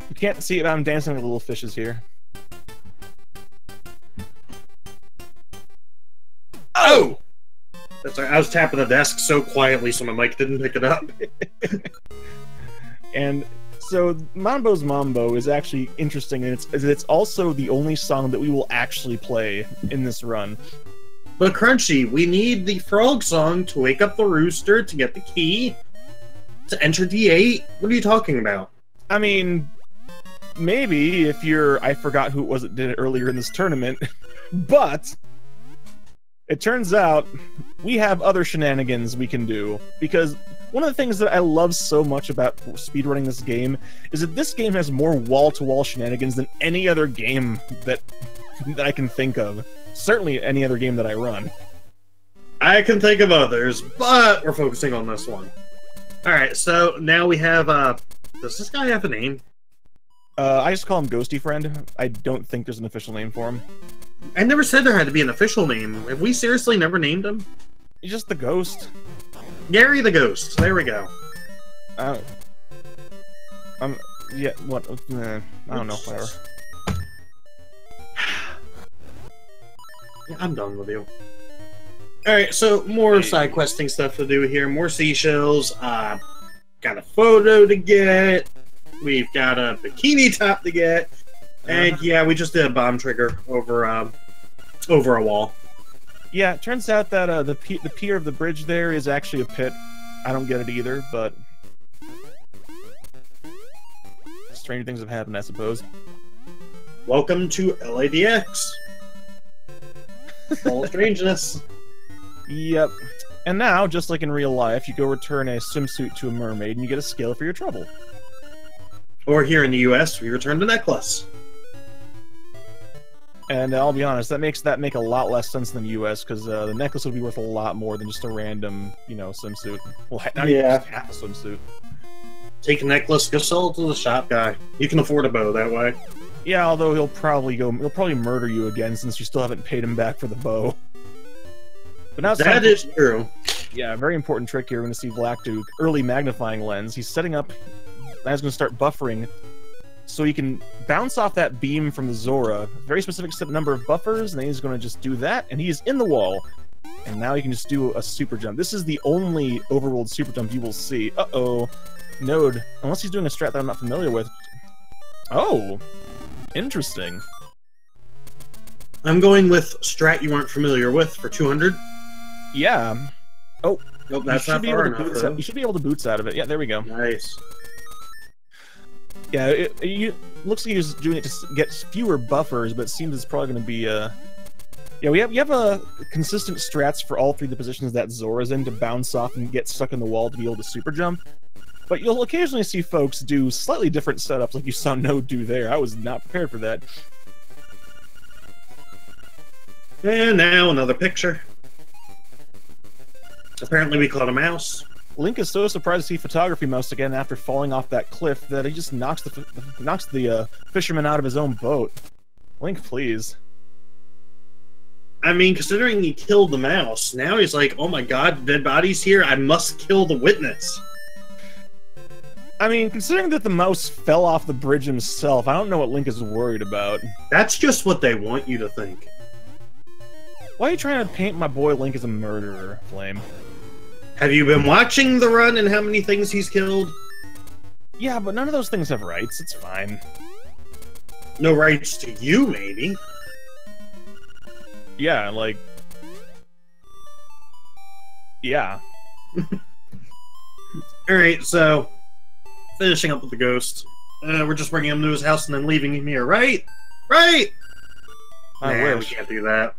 You can't see it, but I'm dancing with little fishes here. Oh! That's right. I was tapping the desk so quietly so my mic didn't pick it up. And so Mambo's Mambo is actually interesting, and it's also the only song that we will actually play in this run. But Crunchy, we need the frog song to wake up the rooster to get the key to enter D8. What are you talking about? I mean, maybe if you're... I forgot who it was that did it earlier in this tournament, but it turns out we have other shenanigans we can do, because one of the things that I love so much about speedrunning this game is that this game has more wall-to-wall shenanigans than any other game that I can think of. Certainly any other game that I run. I can think of others, but we're focusing on this one. Alright, so now we have, does this guy have a name? I just call him Ghosty Friend. I don't think there's an official name for him. I never said there had to be an official name. Have we seriously never named him? He's just the Ghost. Gary the Ghost. There we go. Yeah, what? I don't know, whatever. I'm done with you. Alright, so more side questing stuff to do here. More seashells. Got a photo to get. We've got a bikini top to get. And yeah, we just did a bomb trigger over a wall. Yeah, it turns out that the pier of the bridge there is actually a pit. I don't get it either, but stranger things have happened, I suppose. Welcome to LADX. Full of strangeness. Yep. And now, just like in real life, you go return a swimsuit to a mermaid and you get a scale for your trouble. Or here in the US, we return the necklace. And I'll be honest, that makes make a lot less sense than the U.S. because the necklace would be worth a lot more than just a random, swimsuit. Well, not even just half a swimsuit. Take a necklace, go sell it to the shop guy. You can afford a bow that way. Yeah, although he'll probably murder you again since you still haven't paid him back for the bow. But now that is true. Yeah, very important trick here. We're going to see Vlack do early magnifying lens. He's setting up. Now he's going to start buffering, so he can bounce off that beam from the Zora. Very specific number of buffers, and then he's going to just do that, and he's in the wall. And now he can just do a super jump. This is the only overworld super jump you will see. Uh-oh. Node, unless he's doing a strat that I'm not familiar with. Oh, interesting. I'm going with strat you aren't familiar with for 200. Yeah. Oh, nope, that's not far enough. You should be able to boots out of it. Yeah, there we go. Nice. Yeah, it looks like he's doing it to get fewer buffers, but it seems it's probably going to be yeah, we have a consistent strats for all three of the positions that Zora's in to bounce off and get stuck in the wall to be able to super jump. But you'll occasionally see folks do slightly different setups, like you saw Node do there. I was not prepared for that. And now another picture. Apparently we caught a mouse. Link is so surprised to see photography mouse again after falling off that cliff that he just knocks the fisherman out of his own boat. Link, please. I mean, considering he killed the mouse, now he's like, oh my god, dead body's here, I must kill the witness. I mean, considering that the mouse fell off the bridge himself, I don't know what Link is worried about. That's just what they want you to think. Why are you trying to paint my boy Link as a murderer, Flame? Have you been watching the run and how many things he's killed? Yeah, but none of those things have rights. It's fine. No rights to you, maybe. Yeah, like... Yeah. Alright, so... finishing up with the ghost. We're just bringing him to his house and then leaving him here, right? Right! I wish. We can't do that.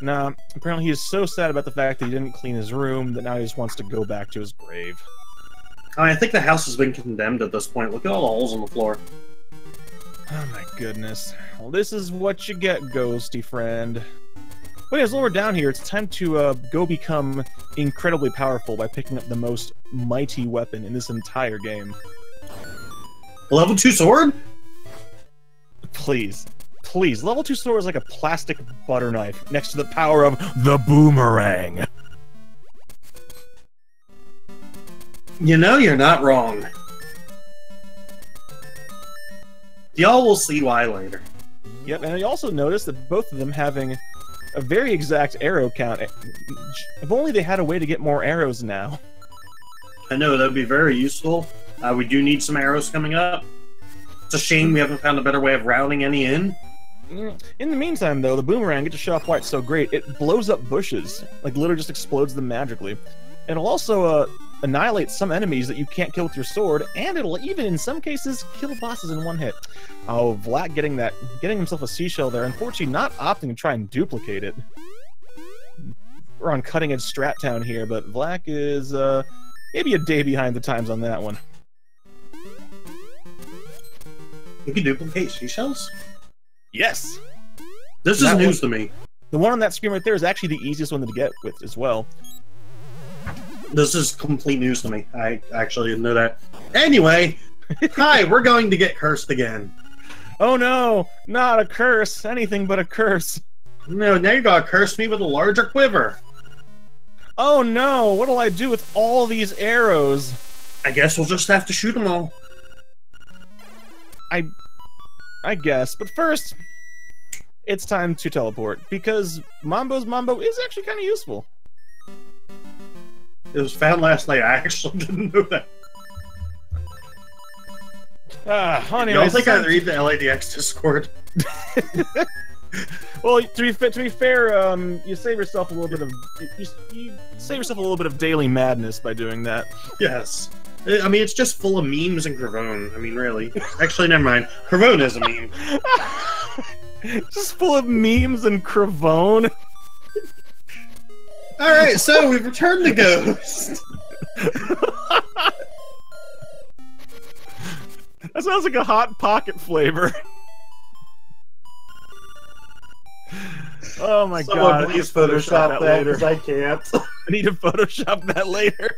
Nah, apparently he is so sad about the fact that he didn't clean his room that now he just wants to go back to his grave. I think the house has been condemned at this point. Look at all the holes on the floor. Oh my goodness. Well, this is what you get, ghosty friend. But as lower down here, it's time to go become incredibly powerful by picking up the most mighty weapon in this entire game. Level 2 sword? Please. Please, level 2 sword is like a plastic butter knife next to the power of the boomerang. You know you're not wrong. Y'all will see why later. Yep, and you also notice that both of them having a very exact arrow count. If only they had a way to get more arrows now. I know, that would be very useful. We do need some arrows coming up. It's a shame we haven't found a better way of routing any in. In the meantime, though, the boomerang, get to show off why it's so great. It blows up bushes. Like, literally just explodes them magically. It'll also annihilate some enemies that you can't kill with your sword, and it'll even, in some cases, kill bosses in one hit. Oh, Vlack getting himself a seashell there. Unfortunately, not opting to try and duplicate it. We're on cutting-edge Strat Town here, but Vlack is maybe a day behind the times on that one. You can duplicate seashells? Yes! This is news to me. The one on that screen right there is actually the easiest one to get with as well. This is complete news to me. I actually didn't know that. Anyway, hi, we're going to get cursed again. Oh no, not a curse. Anything but a curse. No, now you're gonna curse me with a larger quiver. Oh no, what'll I do with all these arrows? I guess we'll just have to shoot them all. I guess, but first, it's time to teleport, because Mambo's Mambo is actually kind of useful. It was found last night. I actually didn't know that. Honey, you don't think I read the LADX Discord? Well, to be fair, you save yourself a little bit of you save yourself a little bit of daily madness by doing that. Yes. I mean, it's just full of memes and Cravone. I mean, really. Actually, never mind. Cravone is a meme. Just full of memes and Cravone. Alright, so we've returned the ghost. That sounds like a Hot Pocket flavor. Oh my Someone god! please Photoshop that later. because I can't. I need to Photoshop that later.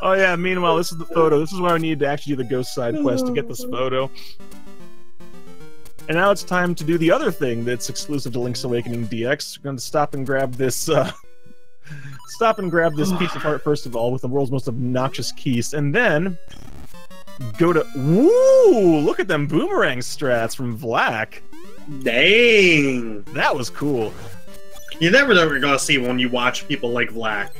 Oh yeah, meanwhile, this is the photo. This is why I needed to actually do the ghost side quest to get this photo. And now it's time to do the other thing that's exclusive to Link's Awakening DX. We're going to stop and grab this piece of art first of all with the world's most obnoxious keys, and then go to... Woo! Look at them boomerang strats from Vlack. Dang! That was cool. You never know what you're going to see when you watch people like Vlack.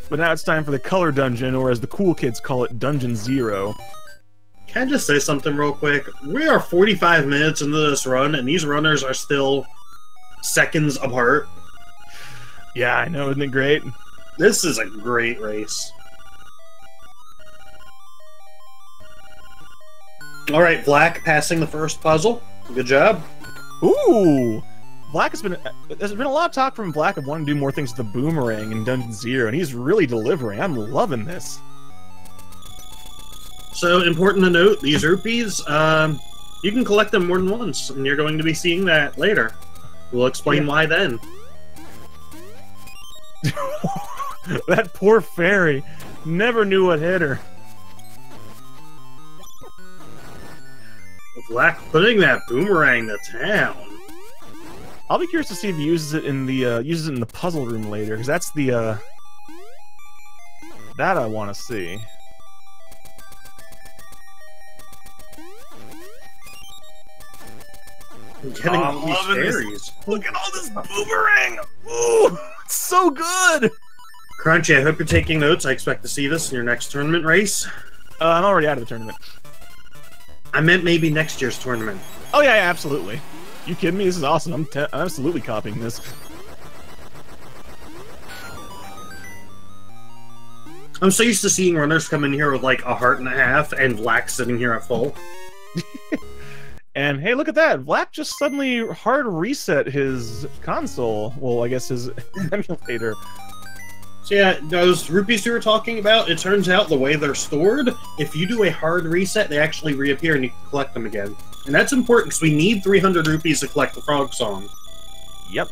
But now it's time for the color dungeon, or as the cool kids call it, Dungeon Zero. Can I just say something real quick? We are 45 minutes into this run, and these runners are still seconds apart. Yeah, I know, isn't it great? This is a great race. Alright, Vlack passing the first puzzle. Good job. Ooh! Vlack there's been a lot of talk from Vlack of wanting to do more things with the boomerang in Dungeon Zero, and he's really delivering. I'm loving this. So, important to note, these rupees, you can collect them more than once, and you're going to be seeing that later. We'll explain why then. That poor fairy never knew what hit her. Vlack putting that boomerang to town. I'll be curious to see if he uses it in the puzzle room later, because that's the that I want to see. Getting all these fairies. Look at all this boomerang! Ooh, it's so good! Crunchy, I hope you're taking notes. I expect to see this in your next tournament race. I'm already out of the tournament. I meant maybe next year's tournament. Oh yeah, absolutely. You kidding me? This is awesome. I'm absolutely copying this. I'm so used to seeing runners come in here with like a heart and a half, and Vlack sitting here at full. And hey, look at that! Vlack just suddenly hard reset his console. Well, I guess his emulator. So yeah, those rupees you were talking about, it turns out the way they're stored, if you do a hard reset, they actually reappear and you can collect them again. And that's important because we need 300 rupees to collect the frog song. Yep.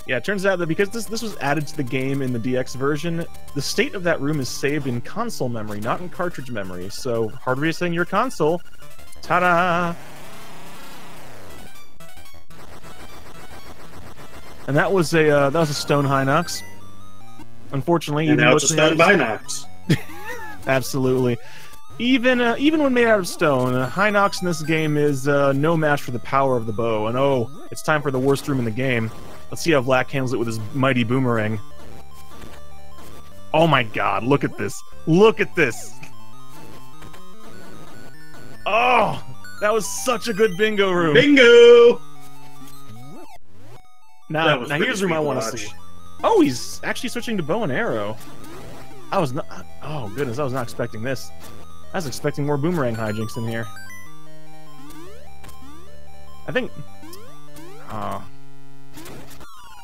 Yeah, it turns out that because this was added to the game in the DX version, the state of that room is saved in console memory, not in cartridge memory. So, hard resetting your console. Ta-da! And that was a stone Hinox. Unfortunately, And now it's a stone Binox. Absolutely. Even when made out of stone, Hinox in this game is no match for the power of the bow. And oh, it's time for the worst room in the game. Let's see how Vlack handles it with his mighty boomerang. Oh my god, look at this. Look at this. Oh, that was such a good bingo room. Bingo! Now here's the room I want to see. Oh, he's actually switching to bow and arrow. I was not... Oh, goodness, I was not expecting this. I was expecting more boomerang hijinks in here. I think...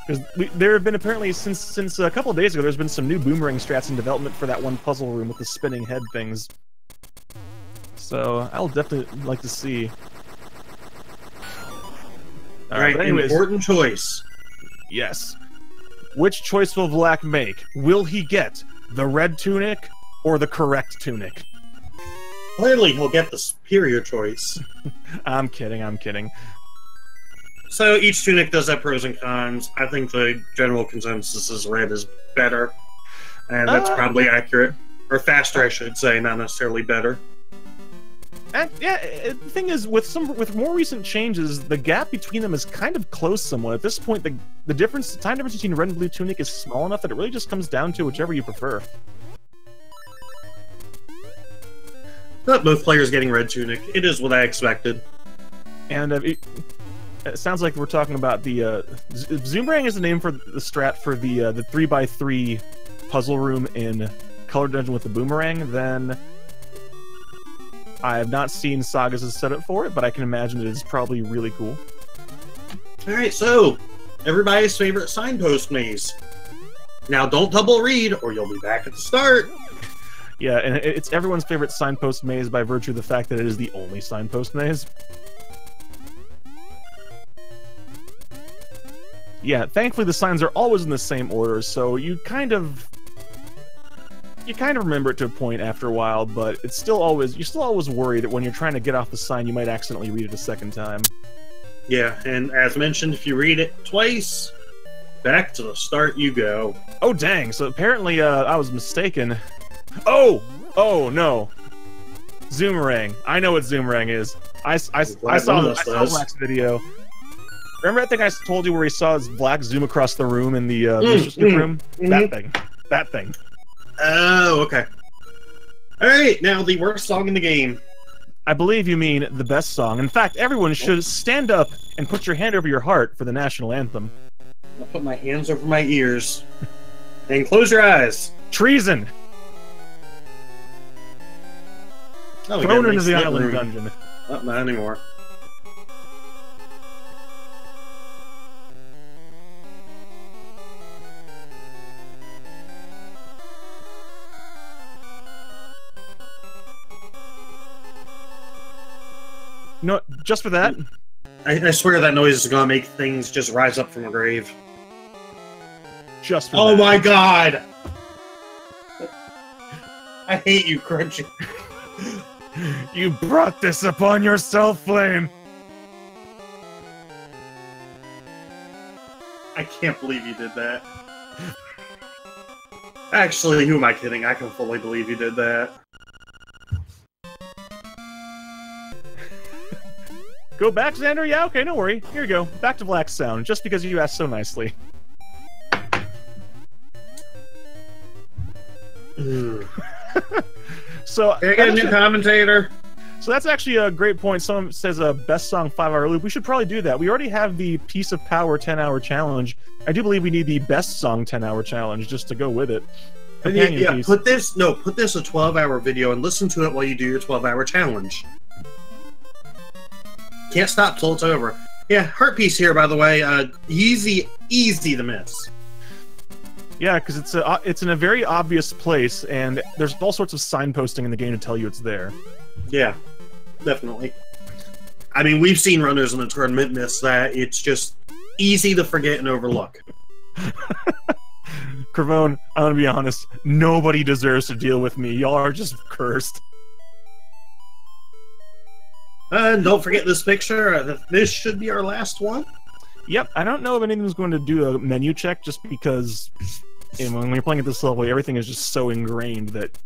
Because there have been apparently, since a couple of days ago, there's been some new boomerang strats in development for that one puzzle room with the spinning head things. So, I'll definitely like to see. Alright, anyways, important choice. Yes. Which choice will Vlack make? Will he get the red tunic or the correct tunic? Clearly, he'll get the superior choice. I'm kidding, I'm kidding. So, each tunic does have pros and cons. I think the general consensus is red is better. And that's probably accurate. Or faster, I should say, not necessarily better. And, yeah, the thing is, with more recent changes, the gap between them is kind of close somewhat. At this point, the time difference between red and blue tunic is small enough that it really just comes down to whichever you prefer. Not both players getting red tunic. It is what I expected. And it sounds like we're talking about the Zoomerang is the name for the strat for the 3x3 puzzle room in Color Dungeon with the boomerang. Then I have not seen Saga's setup for it, but I can imagine it is probably really cool. Alright, so everybody's favorite signpost maze. Now don't double read or you'll be back at the start. Yeah, and it's everyone's favorite signpost maze by virtue of the fact that it is the only signpost maze. Yeah, thankfully the signs are always in the same order, so you kind of remember it to a point after a while, but you're still always worried that when you're trying to get off the sign, you might accidentally read it a second time. Yeah, and as mentioned, if you read it twice, back to the start you go. Oh dang! So apparently, I was mistaken. Oh no, Zoomerang. I know what Zoomerang is. I saw Black's video. Remember that thing I told you where he saw his Black zoom across the room in the room? That thing. Oh, okay. Alright, now the worst song in the game. I believe you mean the best song. In fact, everyone should stand up and put your hand over your heart for the national anthem. I'll put my hands over my ears. And close your eyes. Treason! Oh, thrown into the island dungeon. Oh, not anymore. No, just for that? I swear that noise is gonna make things just rise up from a grave. Just for that. Oh my god! I hate you, Crunchy. You brought this upon yourself, Flame! I can't believe you did that. Actually, who am I kidding? I can fully believe you did that. Go back, Xander? Yeah, okay, no worry. Here you go. Back to Black Sound, just because you asked so nicely. So I got a new commentator. So that's actually a great point. Someone says a best song 5-hour loop. We should probably do that. We already have the Piece of Power 10-hour challenge. I do believe we need the best song 10-hour challenge just to go with it. Yeah, put this a 12-hour video and listen to it while you do your 12-hour challenge. Can't stop till it's over. Yeah, Heart Piece here, by the way. Easy to miss. Yeah, because it's in a very obvious place, and there's all sorts of signposting in the game to tell you it's there. Yeah, definitely. I mean, we've seen runners in the tournament miss that. It's just easy to forget and overlook. Cravone, I'm gonna be honest. Nobody deserves to deal with me. Y'all are just cursed. And don't forget this picture. This should be our last one. Yep, I don't know if anyone's going to do a menu check just because when you're playing at this level, everything is just so ingrained that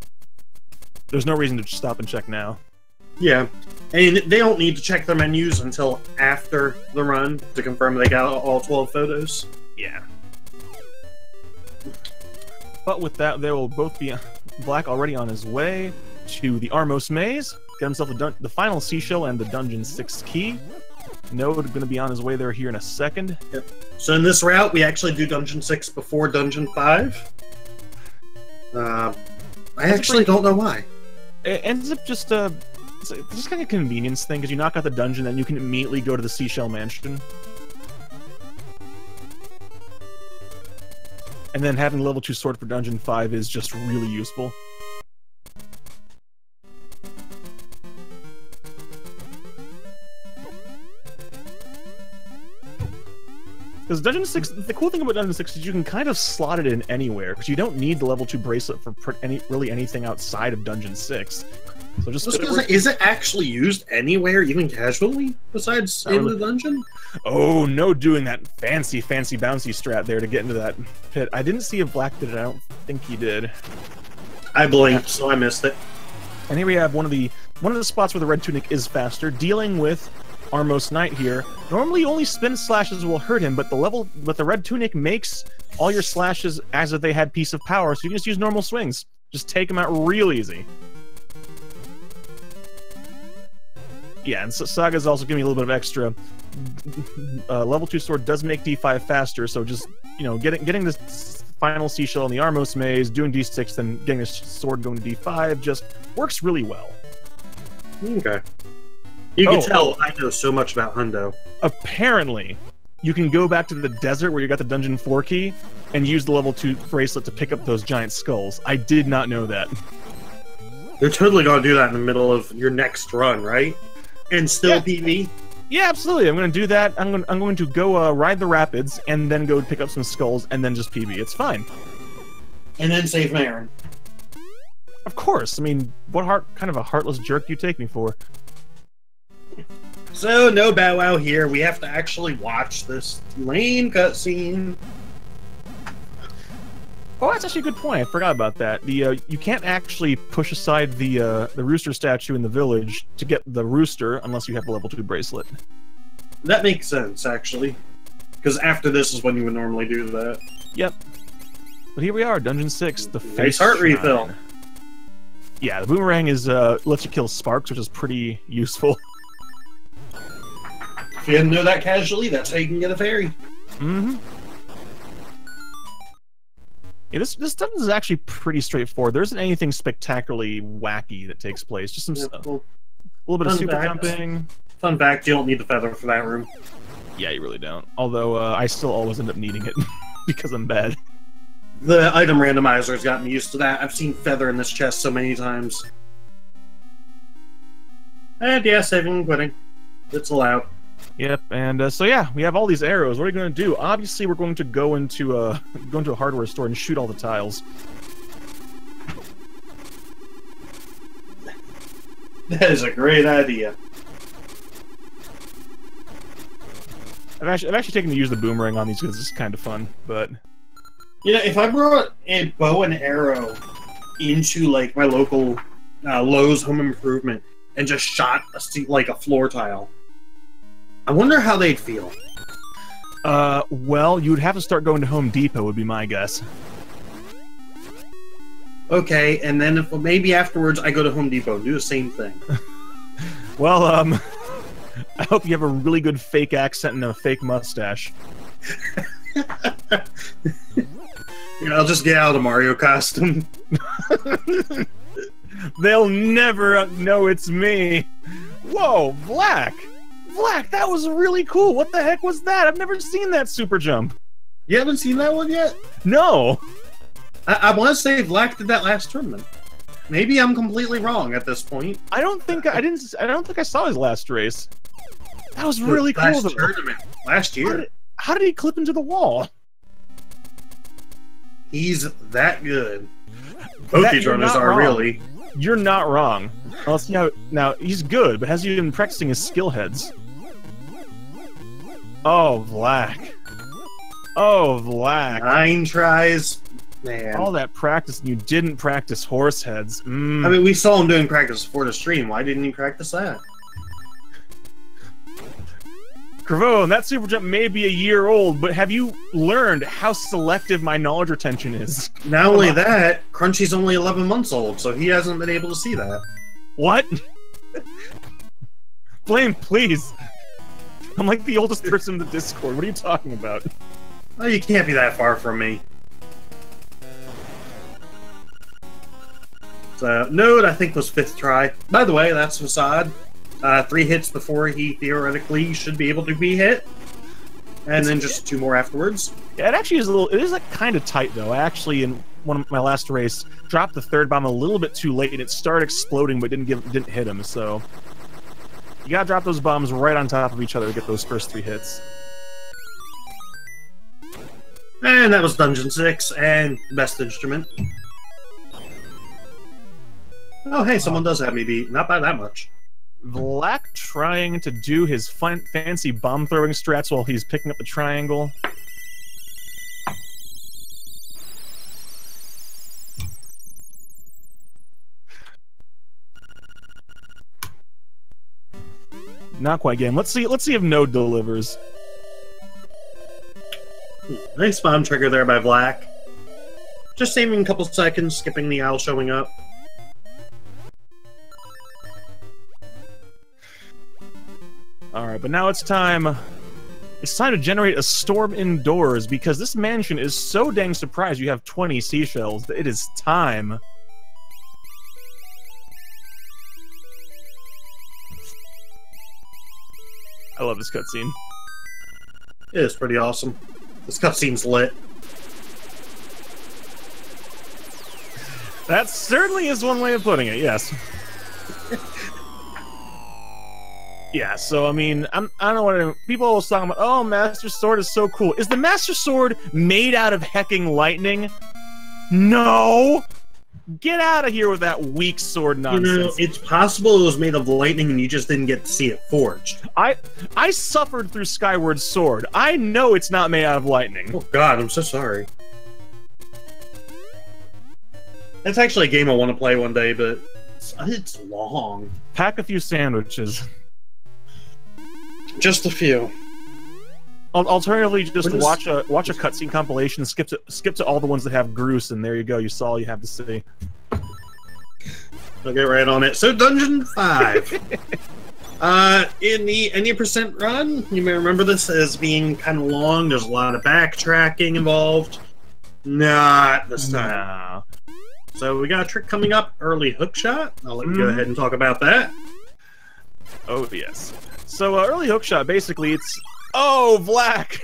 there's no reason to stop and check now. Yeah, and they don't need to check their menus until after the run to confirm they got all 12 photos. Yeah. But with that, they will both be Black already on his way to the Armos Maze. Get himself the final seashell and the Dungeon 6 key. Noad going to be on his way there here in a second. Yep. So in this route, we actually do Dungeon 6 before Dungeon 5. I actually don't know why. It ends up just it's just kind of a convenience thing, because you knock out the dungeon, then you can immediately go to the Seashell Mansion. And then having level 2 sword for Dungeon 5 is just really useful. Because Dungeon 6, the cool thing about Dungeon 6 is you can kind of slot it in anywhere, because you don't need the level 2 bracelet for really anything outside of Dungeon 6. So just is it actually used anywhere, even casually, besides in the dungeon? Oh, no, doing that fancy bouncy strat there to get into that pit. I didn't see if Black did it. I don't think he did. I blinked, so I missed it. And here we have one of the spots where the red tunic is faster, dealing with Armos Knight here. Normally only spin slashes will hurt him, but the red tunic makes all your slashes as if they had Piece of Power, so you can just use normal swings. Just take them out real easy. Yeah, and Saga's also giving me a little bit of extra. Level 2 sword does make D5 faster, so just, you know, getting this final seashell in the Armos Maze, doing D6, then getting this sword going to D5 just works really well. Okay. You can tell I know so much about Hundo. Apparently, you can go back to the desert where you got the Dungeon 4 key and use the level 2 bracelet to pick up those giant skulls. I did not know that. They're totally gonna do that in the middle of your next run, right? And still PV? Yeah, absolutely. I'm going to do that. I'm going to go ride the rapids and then go pick up some skulls and then just PV. It's fine. And then save Marin. Of course. I mean, what kind of a heartless jerk do you take me for? So, no Bow Wow here. We have to actually watch this lame cutscene. Oh, that's actually a good point. I forgot about that. You can't actually push aside the rooster statue in the village to get the rooster unless you have the level 2 bracelet. That makes sense, actually. Because after this is when you would normally do that. Yep. But here we are, Dungeon 6, the Nice Face heart Shrine. refill. Yeah, the boomerang is lets you kill sparks, which is pretty useful. If you didn't know that casually, that's how you can get a fairy. Mm-hmm. Yeah, this dungeon is actually pretty straightforward. There isn't anything spectacularly wacky that takes place. Just some a little bit of super jumping. Fun fact, you don't need the feather for that room. Yeah, you really don't. Although, I still always end up needing it because I'm bad. The item randomizer's gotten me used to that. I've seen feather in this chest so many times. And yeah, saving and quitting. It's allowed. Yep, and so yeah, we have all these arrows. What are we going to do? Obviously, we're going to go into a hardware store and shoot all the tiles. That is a great idea. I've actually taken to use the boomerang on these because it's kind of fun, but... You know, if I brought a bow and arrow into, like, my local Lowe's Home Improvement and just shot a floor tile, I wonder how they'd feel. Well, you would have to start going to Home Depot, would be my guess. Okay, and then if maybe afterwards I go to Home Depot and do the same thing. Well, I hope you have a really good fake accent and a fake mustache. Yeah, I'll just get out of the Mario costume. They'll never know it's me. Whoa, Vlack! Vlack, that was really cool. What the heck was that? I've never seen that super jump. You haven't seen that one yet? No. I want to say Vlack did that last tournament. Maybe I'm completely wrong at this point. I don't think I saw his last race. That was really cool. Last tournament, last year. How did he clip into the wall? He's that good. Both these runners are really. You're not wrong. Let's see how. Now he's good, but has he been practicing his skill heads? Oh, Vlack. Oh, Vlack. 9 tries. Man. All that practice, and you didn't practice horse heads. I mean, we saw him doing practice before the stream. Why didn't he practice that? Cravone, that super jump may be a year old, but have you learned how selective my knowledge retention is? Not only that, Crunchy's only 11 months old, so he hasn't been able to see that. What? Flame, please. I'm like the oldest person in the Discord. What are you talking about? Oh, you can't be that far from me. So, Node, I think, was 5th try. By the way, that's Facade. 3 hits before he theoretically should be able to be hit. And then just 2 more afterwards. Yeah, it actually is it is like kind of tight though. I actually, in one of my last race, dropped the 3rd bomb a little bit too late and it started exploding but didn't hit him, so you gotta drop those bombs right on top of each other to get those first 3 hits. And that was Dungeon 6 and Best Instrument. Oh, hey, someone does have me beat. Not by that much. Vlack trying to do his fancy bomb throwing strats while he's picking up the triangle. Not quite game. Let's see if Node delivers. Nice bomb trigger there by Vlack. Just saving a couple seconds, skipping the owl showing up. Alright, but now it's time. It's time to generate a storm indoors because this mansion is so dang surprised you have 20 seashells that it is time. I love this cutscene. It is pretty awesome. This cutscene's lit. That certainly is one way of putting it, yes. Yeah, so I mean, I don't know what people always talking about. Oh, Master Sword is so cool. Is the Master Sword made out of hecking lightning? No! Get out of here with that weak sword nonsense. You know, it's possible it was made of lightning and you just didn't get to see it forged. I suffered through Skyward Sword. I know it's not made out of lightning. Oh god, I'm so sorry. That's actually a game I want to play one day, but it's long. Pack a few sandwiches. Just a few. Alternatively, just watch a cutscene compilation. Skip to all the ones that have Groose, and there you go. You saw all you have to see. I'll get right on it. So, Dungeon 5. In the any percent run, you may remember this as being kind of long. There's a lot of backtracking involved. Not this time. Nah. So we got a trick coming up, early hookshot. I'll let you go ahead and talk about that. Oh, yes. So, early hookshot, basically, it's... Oh, Vlack!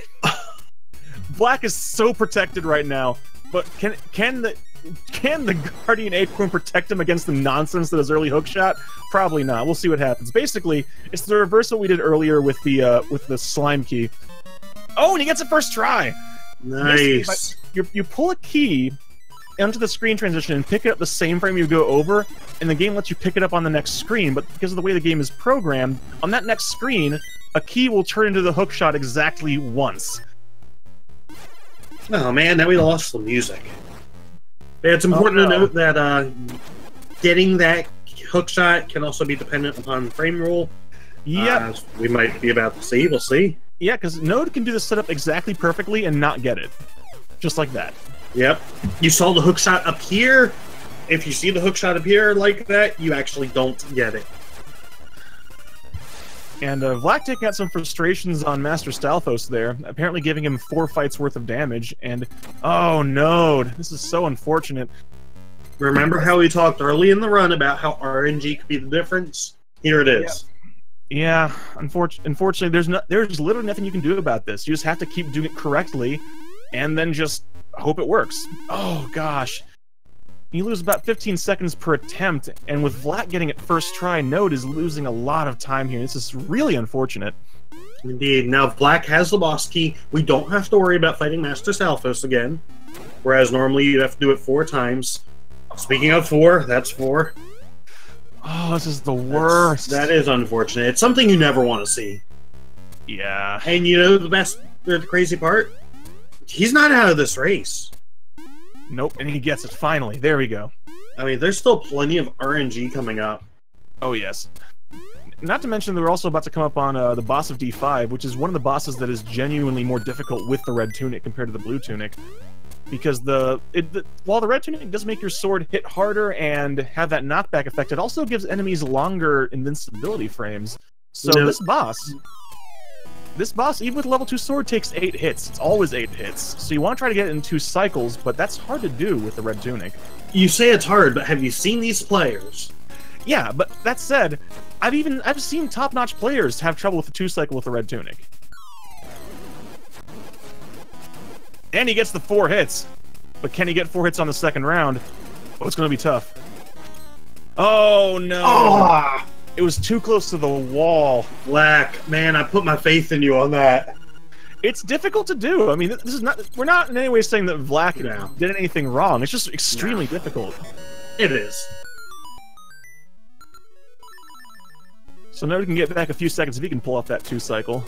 Vlack is so protected right now, but can the Guardian Acorn protect him against the nonsense that is early hookshot? Probably not. We'll see what happens. Basically, it's the reverse of what we did earlier with the slime key. Oh, and he gets it first try! Nice! You pull a key onto the screen transition and pick it up the same frame you go over, and the game lets you pick it up on the next screen, but because of the way the game is programmed, on that next screen, a key will turn into the hookshot exactly once. Oh man, now we lost the music. It's important to note that getting that hookshot can also be dependent upon frame rule. Yep. We might be about to see, we'll see. Yeah, because Node can do the setup exactly perfectly and not get it. Just like that. Yep. You saw the hookshot appear. If you see the hookshot appear like that, you actually don't get it. And Vlack taking out some frustrations on Master Stalfos there, apparently giving him 4 fights worth of damage, and... Oh, Node! This is so unfortunate. Remember how we talked early in the run about how RNG could be the difference? Here it is. Yeah, unfortunately, there's literally nothing you can do about this. You just have to keep doing it correctly, and then just hope it works. Oh, gosh. You lose about 15 seconds per attempt, and with Vlack getting it first try, Node is losing a lot of time here. This is really unfortunate. Indeed. Now, if Vlack has the boss key, we don't have to worry about fighting Master Stalfos again, whereas normally you'd have to do it 4 times. Speaking of 4, that's 4. Oh, this is the worst. That is unfortunate. It's something you never want to see. Yeah. And you know the crazy part? He's not out of this race. Nope, and he gets it finally. There we go. I mean, there's still plenty of RNG coming up. Oh, yes. Not to mention, we're also about to come up on the boss of D5, which is one of the bosses that is genuinely more difficult with the red tunic compared to the blue tunic. Because while the red tunic does make your sword hit harder and have that knockback effect, it also gives enemies longer invincibility frames. So this boss, even with level 2 sword, takes 8 hits. It's always 8 hits. So you want to try to get it in 2 cycles, but that's hard to do with the red tunic. You say it's hard, but have you seen these players? Yeah, but that said, I've seen top-notch players have trouble with the 2 cycle with the red tunic. And he gets the 4 hits. But can he get 4 hits on the second round? Oh, it's going to be tough. Oh, no. Oh! It was too close to the wall. Vlack, man, I put my faith in you on that. It's difficult to do. I mean, this is not. We're not in any way saying that Vlack did anything wrong. It's just extremely difficult. It is. So now we can get back a few seconds if he can pull off that 2 cycle.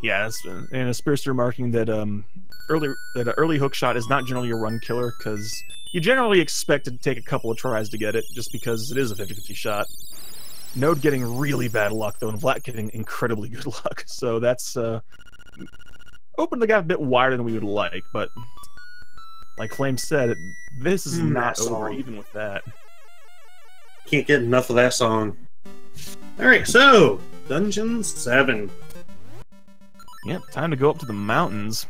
Yeah, and Spears remarking that early hookshot is not generally a run killer because you generally expect it to take a couple of tries to get it, just because it is a 50-50 shot. Node getting really bad luck though, and Vlack getting incredibly good luck. So that's opened the gap a bit wider than we would like, but like Flame said, this is not over even with that. Can't get enough of that song. Alright, so Dungeon 7. Yep, time to go up to the mountains.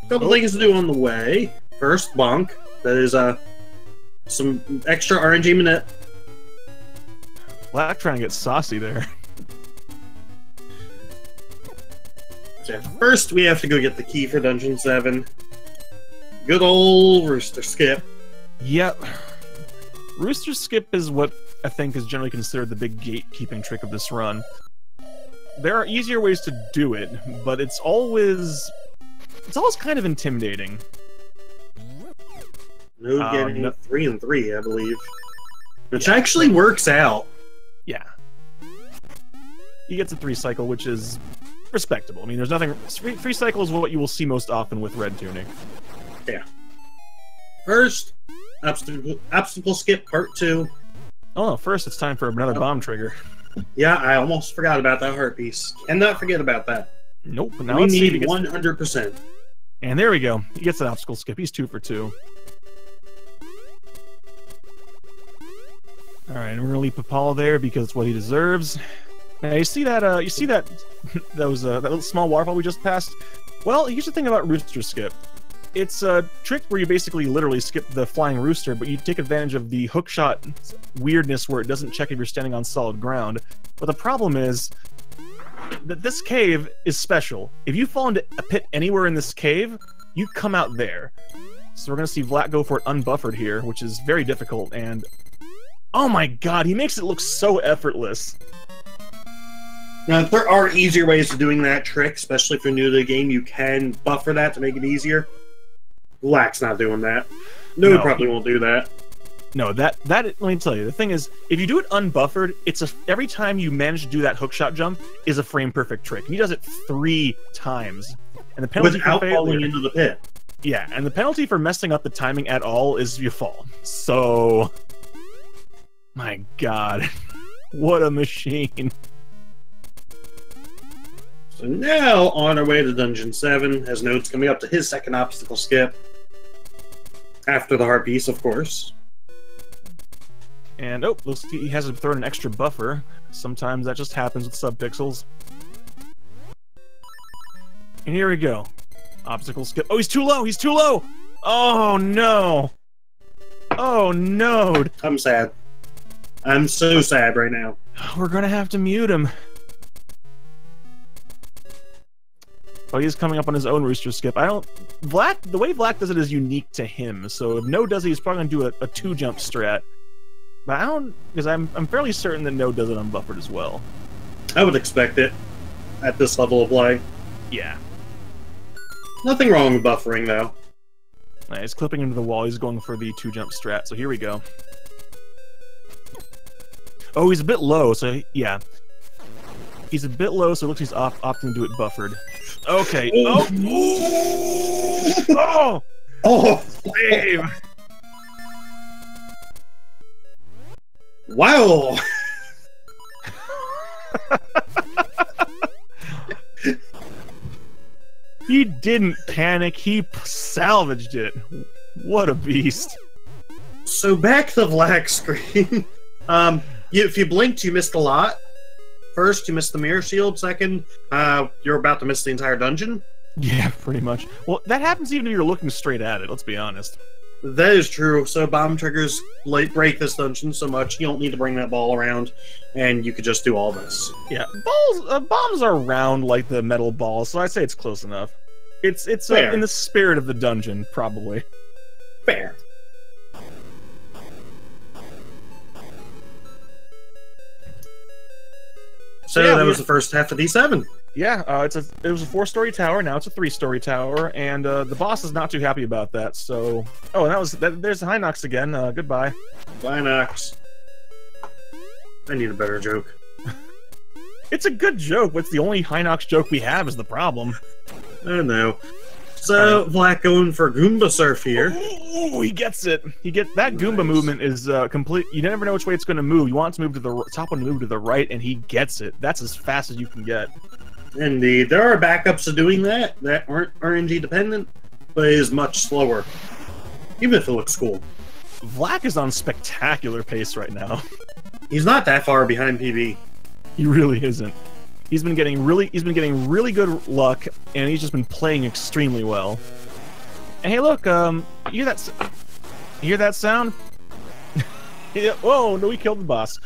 Couple things to do on the way. First, bonk. That is some extra RNG minute. Vlack trying to get saucy there. So first, we have to go get the key for Dungeon 7. Good old Rooster Skip. Yep. Rooster Skip is what I think is generally considered the big gatekeeping trick of this run. There are easier ways to do it, but it's always kind of intimidating. No getting 3 and 3, I believe. Which actually works out. Yeah. He gets a 3 cycle, which is respectable. I mean, there's nothing... 3 cycle is what you will see most often with Red Tunic. Yeah. First, obstacle skip part 2. Oh, no, first it's time for another bomb trigger. Yeah, I almost forgot about that heart piece. Cannot forget about that. Nope. Now we need 100%. And there we go. He gets an obstacle skip. He's 2 for 2. Alright, and we're gonna leave Apollo there because it's what he deserves. Now you see that that little small waterfall we just passed? Well, here's the thing about Rooster Skip. It's a trick where you basically literally skip the flying rooster, but you take advantage of the hookshot weirdness where it doesn't check if you're standing on solid ground. But the problem is that this cave is special. If you fall into a pit anywhere in this cave, you come out there. So we're gonna see Vlack go for it unbuffered here, which is very difficult, and oh my god, he makes it look so effortless. Now, if there are easier ways of doing that trick, especially if you're new to the game, you can buffer that to make it easier. Vlack's not doing that. No, probably won't do that. No, that let me tell you, the thing is, if you do it unbuffered, every time you manage to do that hookshot jump is a frame perfect trick. And he does it 3 times. And the penalty without for falling into the pit. Yeah, and the penalty for messing up the timing at all is you fall. So my god. What a machine. So now, on our way to Dungeon 7, as Node's coming up to his second obstacle skip. After the heart piece, of course. And, oh, looks like he has to throw in an extra buffer. Sometimes that just happens with subpixels. And here we go. Obstacle skip. Oh, he's too low! He's too low! Oh, no! Oh, no! I'm sad. I'm so sad right now. We're gonna have to mute him. Oh, he's coming up on his own Rooster Skip. Vlack, the way Vlack does it is unique to him, so if Node does it, he's probably gonna do a 2-jump strat. But I don't, because I'm fairly certain that Node does it unbuffered as well. I would expect it at this level of play. Yeah. Nothing wrong with buffering, though. Right, he's clipping into the wall. He's going for the 2-jump strat, so here we go. Oh, he's a bit low, so yeah. He's a bit low, so it looks like he's opting to do it buffered. Okay. Oh! Oh! Oh! Save! Wow! He didn't panic, he salvaged it. What a beast. So back to the Vlack screen. If you blinked, you missed a lot. First, you missed the mirror shield. Second, you're about to miss the entire dungeon. Yeah, pretty much. Well, that happens even if you're looking straight at it, let's be honest. That is true. So bomb triggers break this dungeon so much, you don't need to bring that ball around, and you could just do all this. Yeah, bombs are round like the metal balls, so I'd say it's close enough. It's in the spirit of the dungeon, probably. Fair. So yeah, that was the first half of D7. Yeah, it was a 4-story tower. Now it's a 3-story tower, and the boss is not too happy about that. So, oh, and there's Hinox again. Goodbye. Bye, Nox. I need a better joke. It's a good joke, but it's the only Hinox joke we have is the problem. I know. So Vlack going for Goomba Surf here. Oh, he gets it. That Goomba movement is complete. You never know which way it's going to move. You want it to move to the top one to move to the right, and he gets it. That's as fast as you can get. Indeed, there are backups to doing that aren't RNG dependent, but it is much slower, even if it looks cool. Vlack is on spectacular pace right now. He's not that far behind PB. He really isn't. He's been getting really good luck, and he's just been playing extremely well. And hey, look, you hear that sound? Yeah, whoa, no, we killed the boss.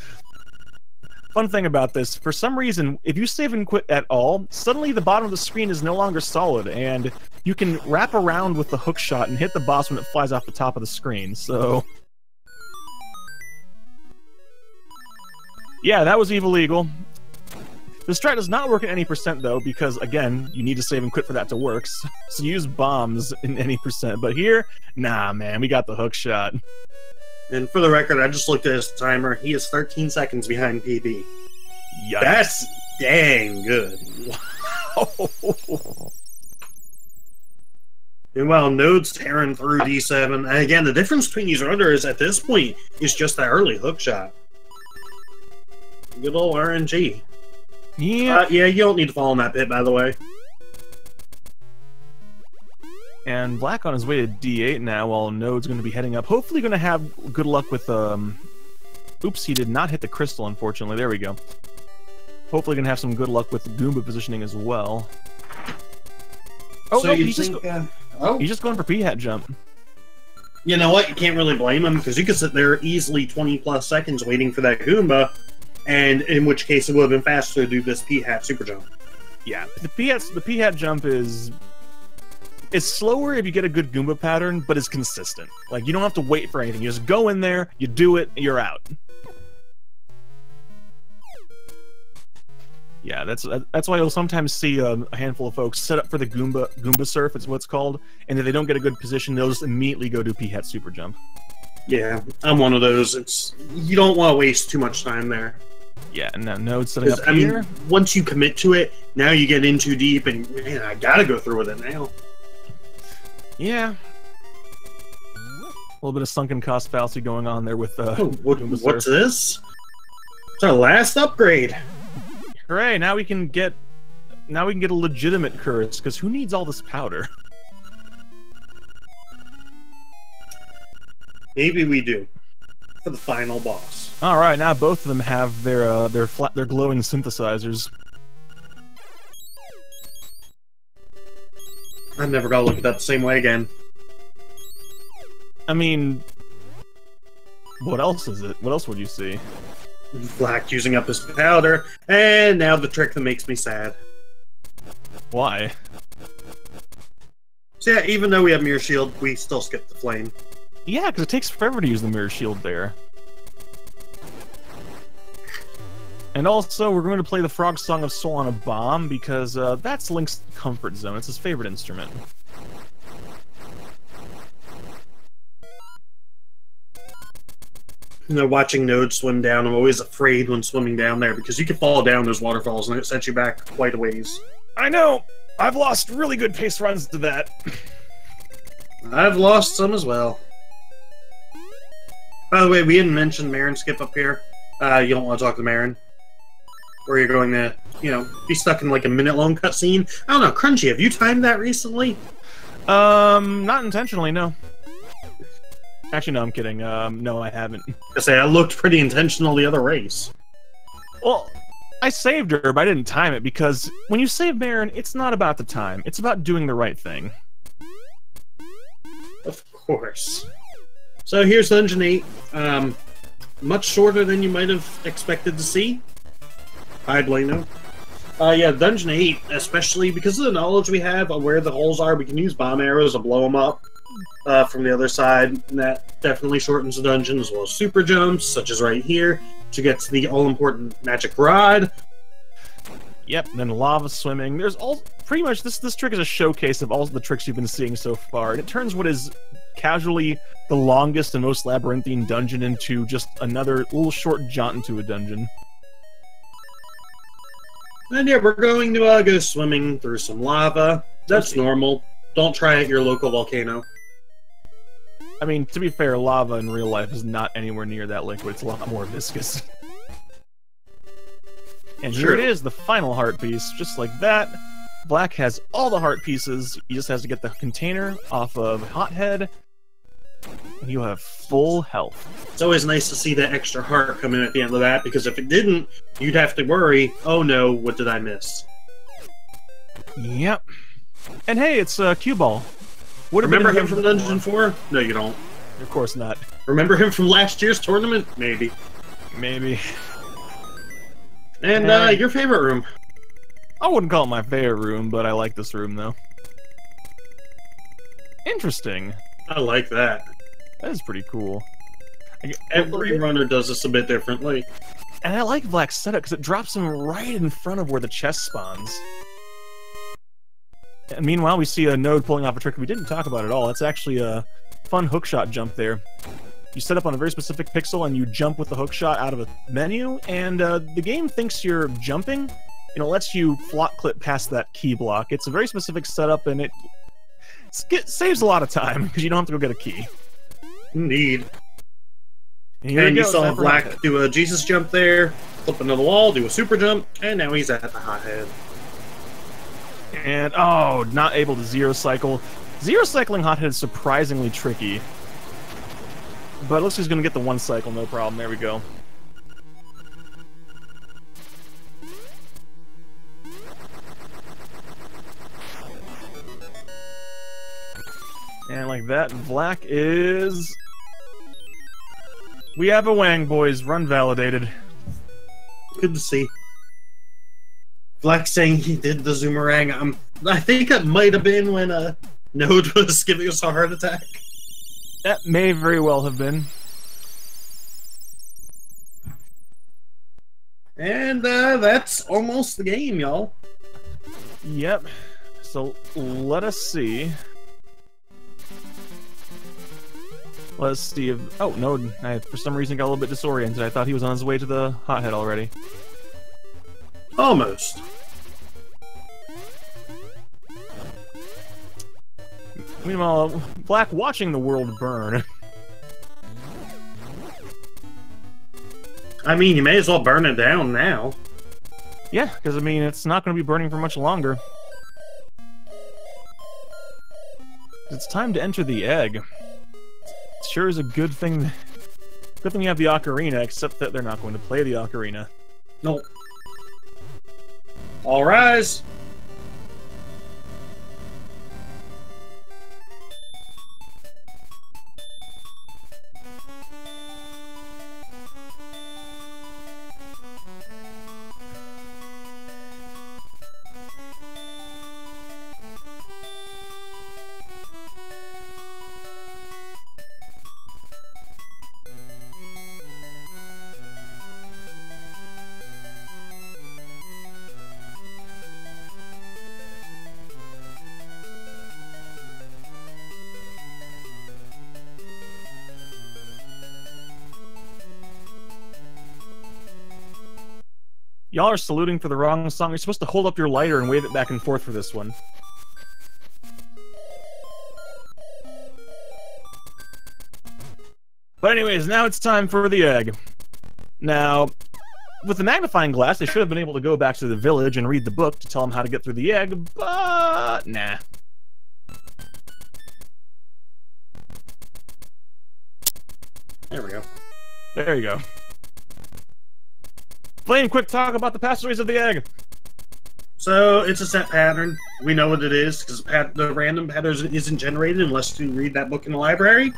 Fun thing about this, for some reason, if you save and quit at all, suddenly the bottom of the screen is no longer solid, and you can wrap around with the hook shot and hit the boss when it flies off the top of the screen, so... Yeah, that was Evil Eagle. The strat does not work at any percent, though, because, again, you need to save and quit for that to work, so use bombs in any percent. But here, nah, man, we got the hook shot. And for the record, I just looked at his timer. He is 13 seconds behind PB. Yikes. That's dang good. Wow. Meanwhile, Node's tearing through D7. And again, the difference between these runners at this point is just that early hook shot. Good old RNG. Yeah. Yeah, you don't need to fall in that pit, by the way. And Black on his way to D8 now, while Node's going to be heading up. Hopefully going to have good luck with, Oops, he did not hit the crystal, unfortunately. There we go. Hopefully going to have some good luck with the Goomba positioning as well. Oh, so no, you he's think, he's just going for P-hat jump. You know what? You can't really blame him, because you could sit there easily 20-plus seconds waiting for that Goomba, and in which case it would have been faster to do this P-hat super jump. Yeah, the P-hat jump is... It's slower if you get a good Goomba pattern, but it's consistent. Like, you don't have to wait for anything. You just go in there, you do it, you're out. Yeah, that's why you'll sometimes see a handful of folks set up for the Goomba surf, it's what it's called, and if they don't get a good position, they'll just immediately go do P-hat super jump. Yeah, I'm one of those. You don't want to waste too much time there. Yeah, and now Node's setting up I here. mean, once you commit to it, now you get in too deep, and man, I gotta go through with it now. Yeah. A little bit of sunken cost fallacy going on there with what's this? It's our last upgrade. Hooray! Now we can get a legitimate curse, because who needs all this powder? Maybe we do for the final boss. All right, now both of them have their glowing synthesizers. I'm never gonna look at that the same way again. I mean, what else is it? What else would you see? Black using up his powder, and now the trick that makes me sad. Why? So yeah, even though we have Mirror Shield, we still skip the flame. Yeah, because it takes forever to use the Mirror Shield there. And also, we're going to play the Frog Song of Soul on a bomb, because that's Link's comfort zone. It's his favorite instrument. You know, watching Node swim down, I'm always afraid when swimming down there, because you can fall down those waterfalls and it sets you back quite a ways. I know! I've lost really good pace runs to that. I've lost some as well. By the way, we didn't mention Marin skip up here. You don't want to talk to Marin. Or you're going to, you know, be stuck in like a minute-long cutscene. I don't know, Crunchy, have you timed that recently? Not intentionally, no. Actually, no, I'm kidding. No, I haven't. I say, I looked pretty intentional the other race. Well, I saved her, but I didn't time it, because when you save Marin, it's not about the time. It's about doing the right thing. Of course. So here's Dungeon 8. Much shorter than you might have expected to see. I'd know. Yeah, Dungeon 8, especially because of the knowledge we have of where the holes are, we can use bomb arrows to blow them up from the other side, and that definitely shortens the dungeon, as well as super jumps, such as right here, to get to the all-important magic rod. Yep, and then lava swimming. There's all pretty much this trick is a showcase of all the tricks you've been seeing so far, and it turns what is casually the longest and most labyrinthine dungeon into just another little short jaunt into a dungeon. And yeah, we're going to go swimming through some lava. That's normal. Don't try at your local volcano. I mean, to be fair, lava in real life is not anywhere near that liquid. It's a lot more viscous. And here it is, the final heart piece. Just like that. Black has all the heart pieces. He just has to get the container off of Hothead. And you have full health. It's always nice to see that extra heart come in at the end of that, because if it didn't, you'd have to worry, oh no, what did I miss? Yep. And hey, it's Cue Ball. Remember him from Dungeon 4? No, you don't. Of course not. Remember him from last year's tournament? Maybe. Maybe. And your favorite room? I wouldn't call it my favorite room, but I like this room, though. Interesting. I like that. That is pretty cool. Every runner does this a bit differently. And I like Vlack's setup because it drops him right in front of where the chest spawns. And meanwhile, we see a Node pulling off a trick we didn't talk about at all. It's actually a fun hookshot jump there. You set up on a very specific pixel and you jump with the hookshot out of a menu, and the game thinks you're jumping. You know, lets you flock clip past that key block. It's a very specific setup, and it saves a lot of time because you don't have to go get a key. Indeed. And you saw Vlack do a Jesus jump there, flip into the wall, do a super jump, and now he's at the hothead. And, oh, not able to zero cycle. Zero cycling hothead is surprisingly tricky. But it looks like he's going to get the one cycle, no problem. There we go. And like that, Vlack is... We have a Wang, boys. Run validated. Good to see. Vlack saying he did the Zoomerang. I think it might have been when Node was giving us a heart attack. That may very well have been. And that's almost the game, y'all. Yep. So let us see. Let's see if... Oh, Node, I for some reason got a little bit disoriented. I thought he was on his way to the hothead already. Almost. Meanwhile, Vlack watching the world burn. I mean, you may as well burn it down now. Yeah, because, I mean, it's not going to be burning for much longer. It's time to enter the egg. It sure is a good thing. Good thing you have the ocarina, except that they're not going to play the ocarina. Nope. All rise. Y'all are saluting for the wrong song. You're supposed to hold up your lighter and wave it back and forth for this one. But anyways, now it's time for the egg. Now, with the magnifying glass, they should have been able to go back to the village and read the book to tell them how to get through the egg, but nah. There we go. There you go. Plain quick talk about the passageways of the egg. So, it's a set pattern. We know what it is, because the random pattern isn't generated unless you read that book in the library.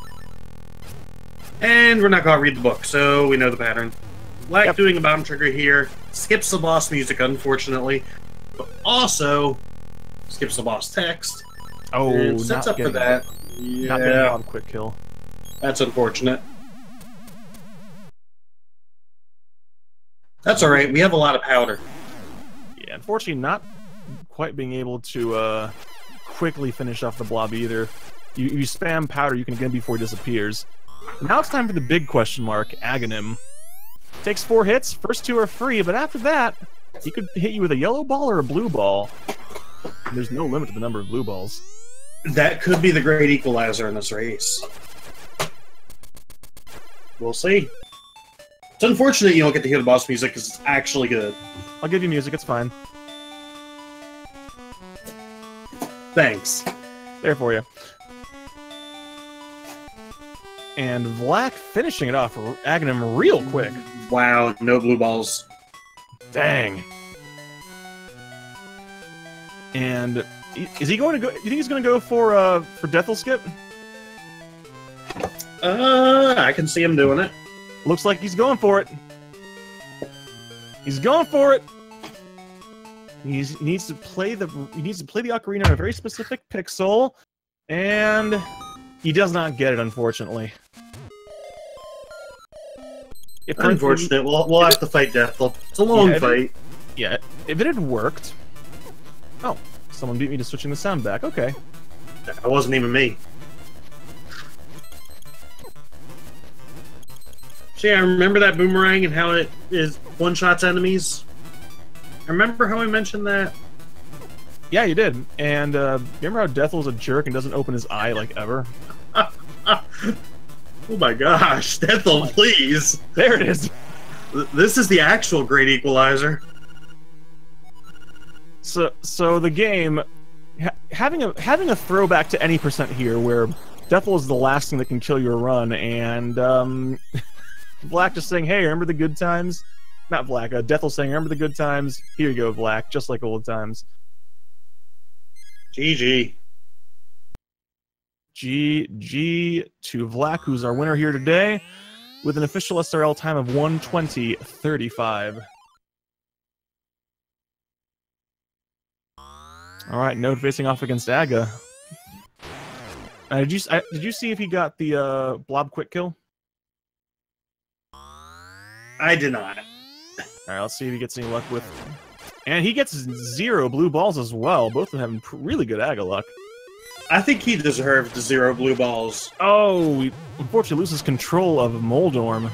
And we're not going to read the book, so we know the pattern. Like doing a bomb trigger here, skips the boss music, unfortunately, but also skips the boss text. Oh, and sets up for that. Not getting a bomb quick kill. That's unfortunate. That's alright, we have a lot of powder. Yeah, unfortunately not quite being able to quickly finish off the blob either. You spam powder, you can get him before he disappears. Now it's time for the big question mark, Aghanim. Takes 4 hits, first 2 are free, but after that, he could hit you with a yellow ball or a blue ball. And there's no limit to the number of blue balls. That could be the great equalizer in this race. We'll see. It's unfortunate you don't get to hear the boss music because it's actually good. I'll give you music, it's fine. Thanks. There for you. And Vlack finishing it off for Aghanim real quick. Wow, no blue balls. Dang. And is he going to go? You think he's going to go for Death'll Skip? I can see him doing it. Looks like he's going for it. He's going for it. He needs to play the ocarina on a very specific pixel, and he does not get it, unfortunately. Unfortunate. We'll have to fight Deathloop. It's a long fight. If it had worked. Oh, someone beat me to switching the sound back. Okay. That wasn't even me. See, I remember that boomerang and how it is one-shots enemies. I remember how I mentioned that. Yeah, you did. And remember how Deathl's a jerk and doesn't open his eye like ever? Oh my gosh, Deathloop, please. There it is. This is the actual great equalizer. So the game having a throwback to any percent here, where Deathloop is the last thing that can kill your run, and Vlack just saying, "Hey, remember the good times?" Not Vlack. Deathloop saying, "Remember the good times? Here you go, Vlack, just like old times." GG. GG to Vlack, who's our winner here today, with an official SRL time of 1:20:35. All right, Node facing off against Aga. Did you see if he got the blob quick kill? I did not. All right, let's see if he gets any luck with. And he gets 0 blue balls as well. Both of them having really good Aga luck. I think he deserved 0 blue balls. Oh, he unfortunately loses control of Moldorm.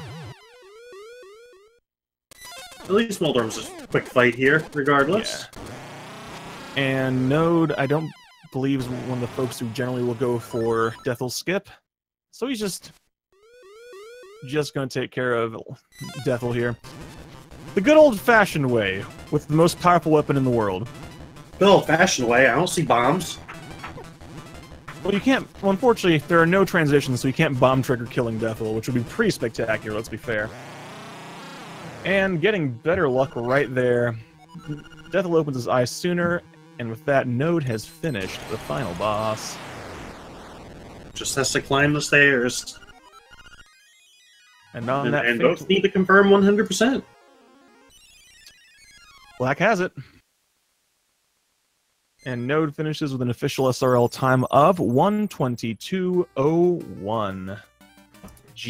At least Moldorm's a quick fight here, regardless. Yeah. And Node, I don't believe, is one of the folks who generally will go for Death'll skip. So he's just going to take care of Death'll here. The good old-fashioned way, with the most powerful weapon in the world. Good old-fashioned way? I don't see bombs. Well, you can't... Well, unfortunately, there are no transitions, so you can't bomb trigger killing Death'll, which would be pretty spectacular, let's be fair. And getting better luck right there. Death'll opens his eyes sooner, and with that, Node has finished the final boss. Just has to climb the stairs. And both need to confirm 100%. Vlack has it. And Node finishes with an official SRL time of 1:22:01.